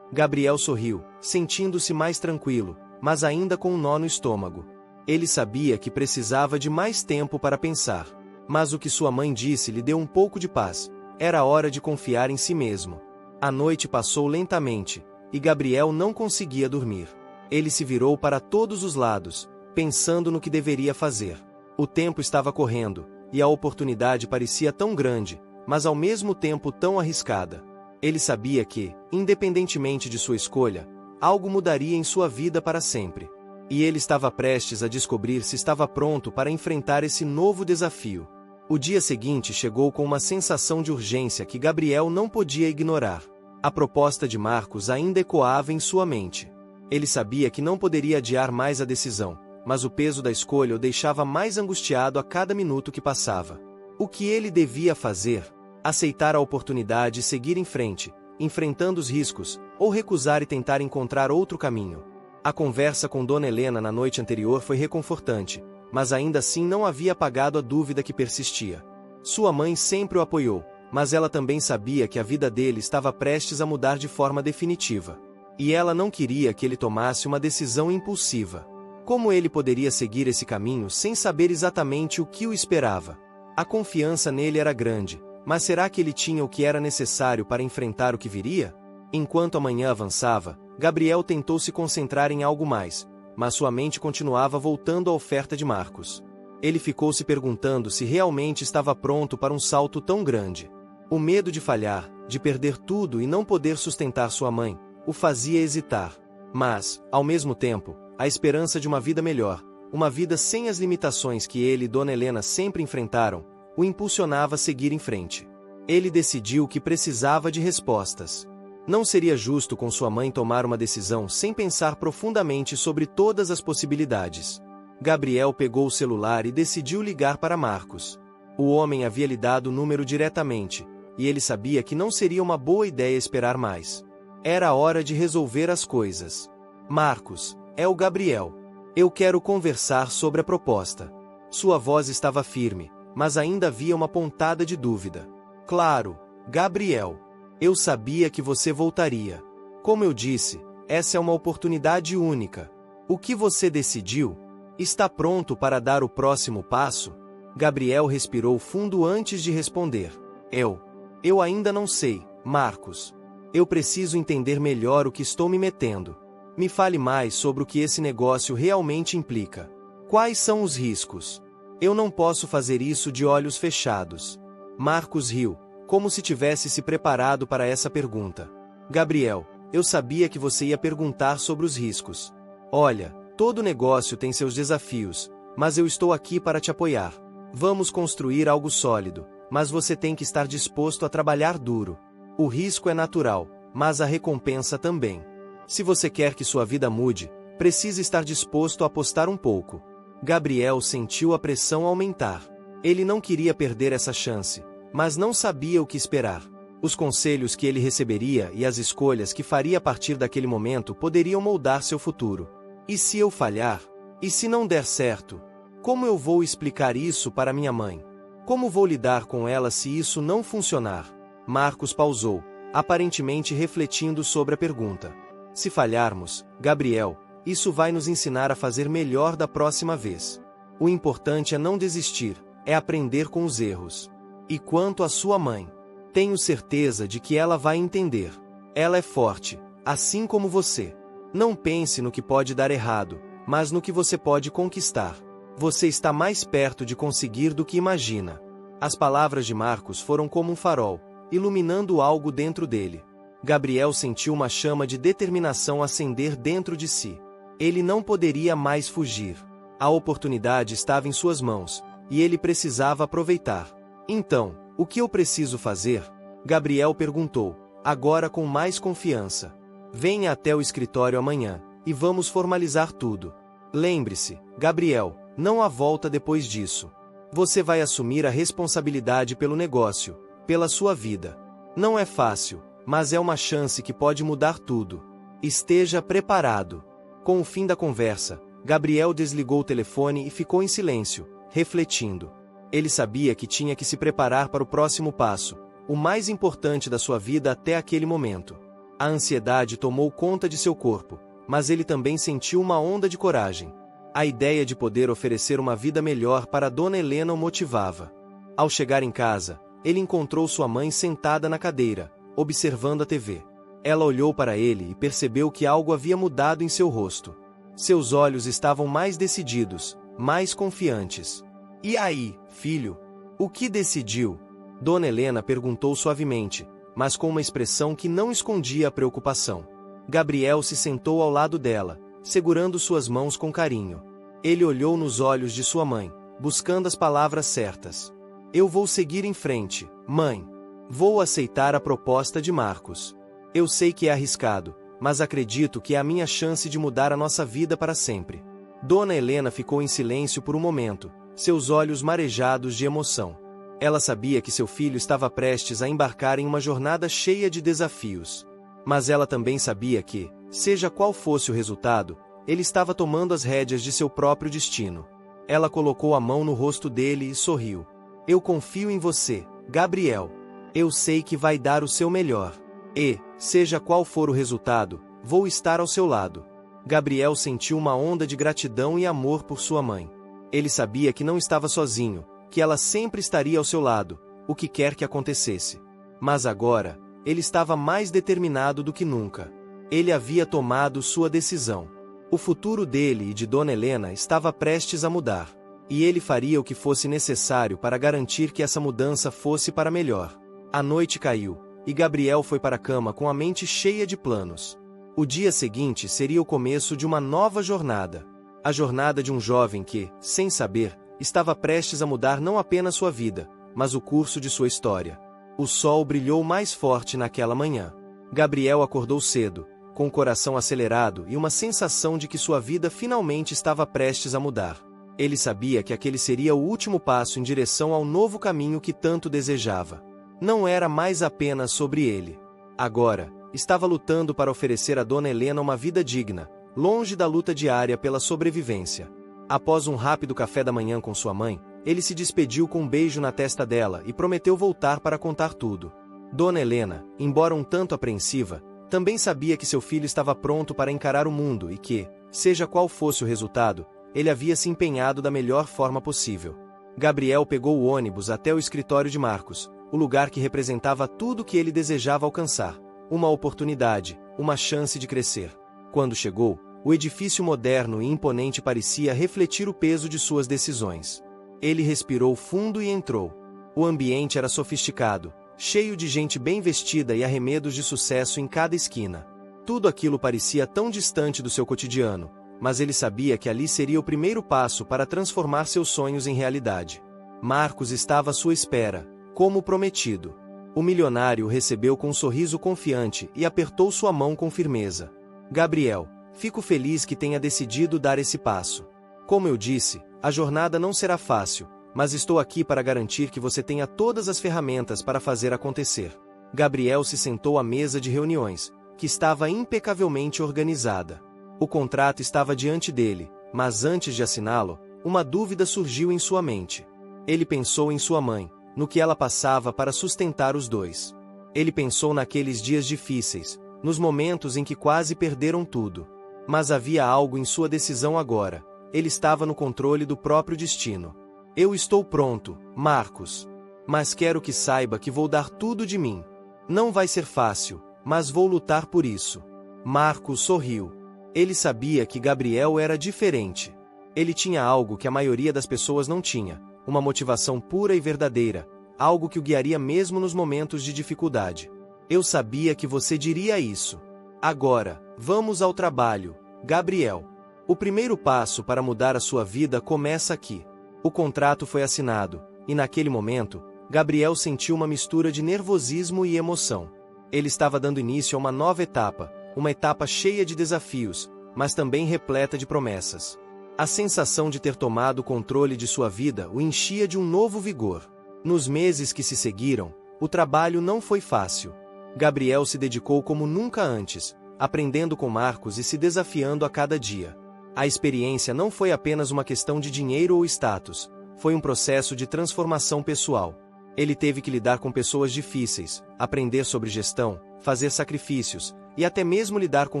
Gabriel sorriu, sentindo-se mais tranquilo, mas ainda com um nó no estômago. Ele sabia que precisava de mais tempo para pensar. Mas o que sua mãe disse lhe deu um pouco de paz. Era hora de confiar em si mesmo. A noite passou lentamente, e Gabriel não conseguia dormir. Ele se virou para todos os lados, pensando no que deveria fazer. O tempo estava correndo, e a oportunidade parecia tão grande, mas ao mesmo tempo tão arriscada. Ele sabia que, independentemente de sua escolha, algo mudaria em sua vida para sempre. E ele estava prestes a descobrir se estava pronto para enfrentar esse novo desafio. O dia seguinte chegou com uma sensação de urgência que Gabriel não podia ignorar. A proposta de Marcos ainda ecoava em sua mente. Ele sabia que não poderia adiar mais a decisão, mas o peso da escolha o deixava mais angustiado a cada minuto que passava. O que ele devia fazer? Aceitar a oportunidade e seguir em frente, enfrentando os riscos, ou recusar e tentar encontrar outro caminho. A conversa com Dona Helena na noite anterior foi reconfortante, mas ainda assim não havia apagado a dúvida que persistia. Sua mãe sempre o apoiou, mas ela também sabia que a vida dele estava prestes a mudar de forma definitiva. E ela não queria que ele tomasse uma decisão impulsiva. Como ele poderia seguir esse caminho sem saber exatamente o que o esperava? A confiança nele era grande, mas será que ele tinha o que era necessário para enfrentar o que viria? Enquanto a manhã avançava, Gabriel tentou se concentrar em algo mais, mas sua mente continuava voltando à oferta de Marcos. Ele ficou se perguntando se realmente estava pronto para um salto tão grande. O medo de falhar, de perder tudo e não poder sustentar sua mãe, o fazia hesitar. Mas, ao mesmo tempo, a esperança de uma vida melhor, uma vida sem as limitações que ele e Dona Helena sempre enfrentaram, o impulsionava a seguir em frente. Ele decidiu que precisava de respostas. Não seria justo com sua mãe tomar uma decisão sem pensar profundamente sobre todas as possibilidades. Gabriel pegou o celular e decidiu ligar para Marcos. O homem havia lhe dado o número diretamente, e ele sabia que não seria uma boa ideia esperar mais. Era hora de resolver as coisas. Marcos, é o Gabriel. Eu quero conversar sobre a proposta. Sua voz estava firme, mas ainda havia uma pontada de dúvida. Claro, Gabriel. Eu sabia que você voltaria. Como eu disse, essa é uma oportunidade única. O que você decidiu? Está pronto para dar o próximo passo? Gabriel respirou fundo antes de responder. Eu ainda não sei, Marcos. Eu preciso entender melhor o que estou me metendo. Me fale mais sobre o que esse negócio realmente implica. Quais são os riscos? Eu não posso fazer isso de olhos fechados. Marcos riu, como se tivesse se preparado para essa pergunta. Gabriel, eu sabia que você ia perguntar sobre os riscos. Olha, Todo negócio tem seus desafios, mas eu estou aqui para te apoiar. Vamos construir algo sólido, mas você tem que estar disposto a trabalhar duro. O risco é natural, mas a recompensa também. Se você quer que sua vida mude, precisa estar disposto a apostar um pouco. Gabriel sentiu a pressão aumentar. Ele não queria perder essa chance, mas não sabia o que esperar. Os conselhos que ele receberia e as escolhas que faria a partir daquele momento poderiam moldar seu futuro. E se eu falhar? E se não der certo? Como eu vou explicar isso para minha mãe? Como vou lidar com ela se isso não funcionar? Marcos pausou, aparentemente refletindo sobre a pergunta. Se falharmos, Gabriel, isso vai nos ensinar a fazer melhor da próxima vez. O importante é não desistir, é aprender com os erros. E quanto à sua mãe? Tenho certeza de que ela vai entender. Ela é forte, assim como você. Não pense no que pode dar errado, mas no que você pode conquistar. Você está mais perto de conseguir do que imagina. As palavras de Marcos foram como um farol, iluminando algo dentro dele. Gabriel sentiu uma chama de determinação acender dentro de si. Ele não poderia mais fugir. A oportunidade estava em suas mãos, e ele precisava aproveitar. Então, o que eu preciso fazer? Gabriel perguntou, agora com mais confiança. Venha até o escritório amanhã, e vamos formalizar tudo. Lembre-se, Gabriel, não há volta depois disso. Você vai assumir a responsabilidade pelo negócio, pela sua vida. Não é fácil, mas é uma chance que pode mudar tudo. Esteja preparado. Com o fim da conversa, Gabriel desligou o telefone e ficou em silêncio, refletindo. Ele sabia que tinha que se preparar para o próximo passo, o mais importante da sua vida até aquele momento. A ansiedade tomou conta de seu corpo, mas ele também sentiu uma onda de coragem. A ideia de poder oferecer uma vida melhor para Dona Helena o motivava. Ao chegar em casa, ele encontrou sua mãe sentada na cadeira, observando a TV. Ela olhou para ele e percebeu que algo havia mudado em seu rosto. Seus olhos estavam mais decididos, mais confiantes. E aí, filho? O que decidiu? Dona Helena perguntou suavemente, mas com uma expressão que não escondia a preocupação. Gabriel se sentou ao lado dela, segurando suas mãos com carinho. Ele olhou nos olhos de sua mãe, buscando as palavras certas. Eu vou seguir em frente, mãe. Vou aceitar a proposta de Marcos. Eu sei que é arriscado, mas acredito que é a minha chance de mudar a nossa vida para sempre. Dona Helena ficou em silêncio por um momento, seus olhos marejados de emoção. Ela sabia que seu filho estava prestes a embarcar em uma jornada cheia de desafios. Mas ela também sabia que, seja qual fosse o resultado, ele estava tomando as rédeas de seu próprio destino. Ela colocou a mão no rosto dele e sorriu. Eu confio em você, Gabriel. Eu sei que vai dar o seu melhor. E, seja qual for o resultado, vou estar ao seu lado. Gabriel sentiu uma onda de gratidão e amor por sua mãe. Ele sabia que não estava sozinho, que ela sempre estaria ao seu lado, o que quer que acontecesse. Mas agora, ele estava mais determinado do que nunca. Ele havia tomado sua decisão. O futuro dele e de Dona Helena estava prestes a mudar. E ele faria o que fosse necessário para garantir que essa mudança fosse para melhor. A noite caiu, e Gabriel foi para a cama com a mente cheia de planos. O dia seguinte seria o começo de uma nova jornada. A jornada de um jovem que, sem saber, estava prestes a mudar não apenas sua vida, mas o curso de sua história. O sol brilhou mais forte naquela manhã. Gabriel acordou cedo, com o coração acelerado e uma sensação de que sua vida finalmente estava prestes a mudar. Ele sabia que aquele seria o último passo em direção ao novo caminho que tanto desejava. Não era mais apenas sobre ele. Agora, estava lutando para oferecer a Dona Helena uma vida digna, longe da luta diária pela sobrevivência. Após um rápido café da manhã com sua mãe, ele se despediu com um beijo na testa dela e prometeu voltar para contar tudo. Dona Helena, embora um tanto apreensiva, também sabia que seu filho estava pronto para encarar o mundo e que, seja qual fosse o resultado, ele havia se empenhado da melhor forma possível. Gabriel pegou o ônibus até o escritório de Marcos, o lugar que representava tudo o que ele desejava alcançar. Uma oportunidade, uma chance de crescer. Quando chegou, o edifício moderno e imponente parecia refletir o peso de suas decisões. Ele respirou fundo e entrou. O ambiente era sofisticado, cheio de gente bem vestida e arremedos de sucesso em cada esquina. Tudo aquilo parecia tão distante do seu cotidiano, mas ele sabia que ali seria o primeiro passo para transformar seus sonhos em realidade. Marcos estava à sua espera, como prometido. O milionário o recebeu com um sorriso confiante e apertou sua mão com firmeza. Gabriel, fico feliz que tenha decidido dar esse passo. Como eu disse, a jornada não será fácil, mas estou aqui para garantir que você tenha todas as ferramentas para fazer acontecer. Gabriel se sentou à mesa de reuniões, que estava impecavelmente organizada. O contrato estava diante dele, mas antes de assiná-lo, uma dúvida surgiu em sua mente. Ele pensou em sua mãe, no que ela passava para sustentar os dois. Ele pensou naqueles dias difíceis, nos momentos em que quase perderam tudo. Mas havia algo em sua decisão agora. Ele estava no controle do próprio destino. Eu estou pronto, Marcos. Mas quero que saiba que vou dar tudo de mim. Não vai ser fácil, mas vou lutar por isso. Marcos sorriu. Ele sabia que Gabriel era diferente. Ele tinha algo que a maioria das pessoas não tinha, uma motivação pura e verdadeira, algo que o guiaria mesmo nos momentos de dificuldade. Eu sabia que você diria isso. Agora, vamos ao trabalho, Gabriel. O primeiro passo para mudar a sua vida começa aqui. O contrato foi assinado, e naquele momento, Gabriel sentiu uma mistura de nervosismo e emoção. Ele estava dando início a uma nova etapa, uma etapa cheia de desafios, mas também repleta de promessas. A sensação de ter tomado o controle de sua vida o enchia de um novo vigor. Nos meses que se seguiram, o trabalho não foi fácil. Gabriel se dedicou como nunca antes, aprendendo com Marcos e se desafiando a cada dia. A experiência não foi apenas uma questão de dinheiro ou status, foi um processo de transformação pessoal. Ele teve que lidar com pessoas difíceis, aprender sobre gestão, fazer sacrifícios, e até mesmo lidar com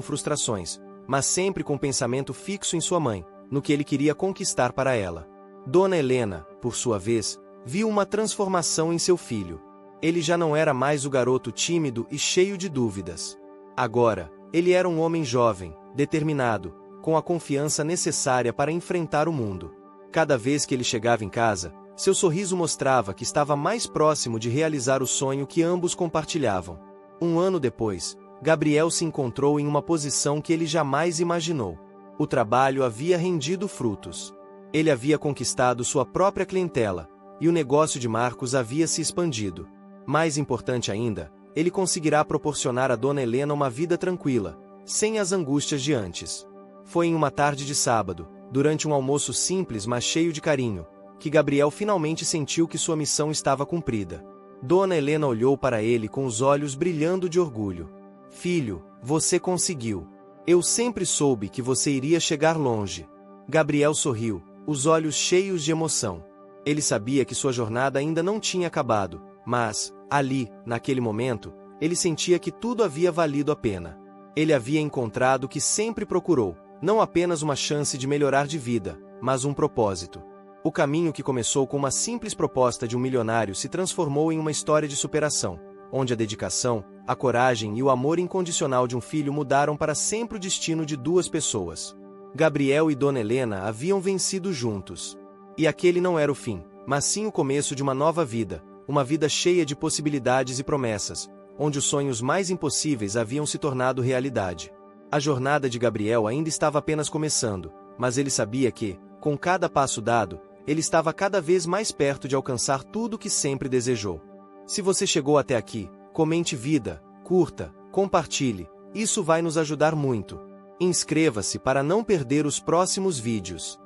frustrações, mas sempre com o pensamento fixo em sua mãe, no que ele queria conquistar para ela. Dona Helena, por sua vez, viu uma transformação em seu filho. Ele já não era mais o garoto tímido e cheio de dúvidas. Agora, ele era um homem jovem, determinado, com a confiança necessária para enfrentar o mundo. Cada vez que ele chegava em casa, seu sorriso mostrava que estava mais próximo de realizar o sonho que ambos compartilhavam. Um ano depois, Gabriel se encontrou em uma posição que ele jamais imaginou. O trabalho havia rendido frutos. Ele havia conquistado sua própria clientela, e o negócio de Marcos havia se expandido. Mais importante ainda, ele conseguirá proporcionar a Dona Helena uma vida tranquila, sem as angústias de antes. Foi em uma tarde de sábado, durante um almoço simples mas cheio de carinho, que Gabriel finalmente sentiu que sua missão estava cumprida. Dona Helena olhou para ele com os olhos brilhando de orgulho. Filho, você conseguiu. Eu sempre soube que você iria chegar longe. Gabriel sorriu, os olhos cheios de emoção. Ele sabia que sua jornada ainda não tinha acabado, mas, ali, naquele momento, ele sentia que tudo havia valido a pena. Ele havia encontrado o que sempre procurou, não apenas uma chance de melhorar de vida, mas um propósito. O caminho que começou com uma simples proposta de um milionário se transformou em uma história de superação, onde a dedicação, a coragem e o amor incondicional de um filho mudaram para sempre o destino de duas pessoas. Gabriel e Dona Helena haviam vencido juntos. E aquele não era o fim, mas sim o começo de uma nova vida, uma vida cheia de possibilidades e promessas, onde os sonhos mais impossíveis haviam se tornado realidade. A jornada de Gabriel ainda estava apenas começando, mas ele sabia que, com cada passo dado, ele estava cada vez mais perto de alcançar tudo o que sempre desejou. Se você chegou até aqui, comente vida, curta, compartilhe, isso vai nos ajudar muito. Inscreva-se para não perder os próximos vídeos.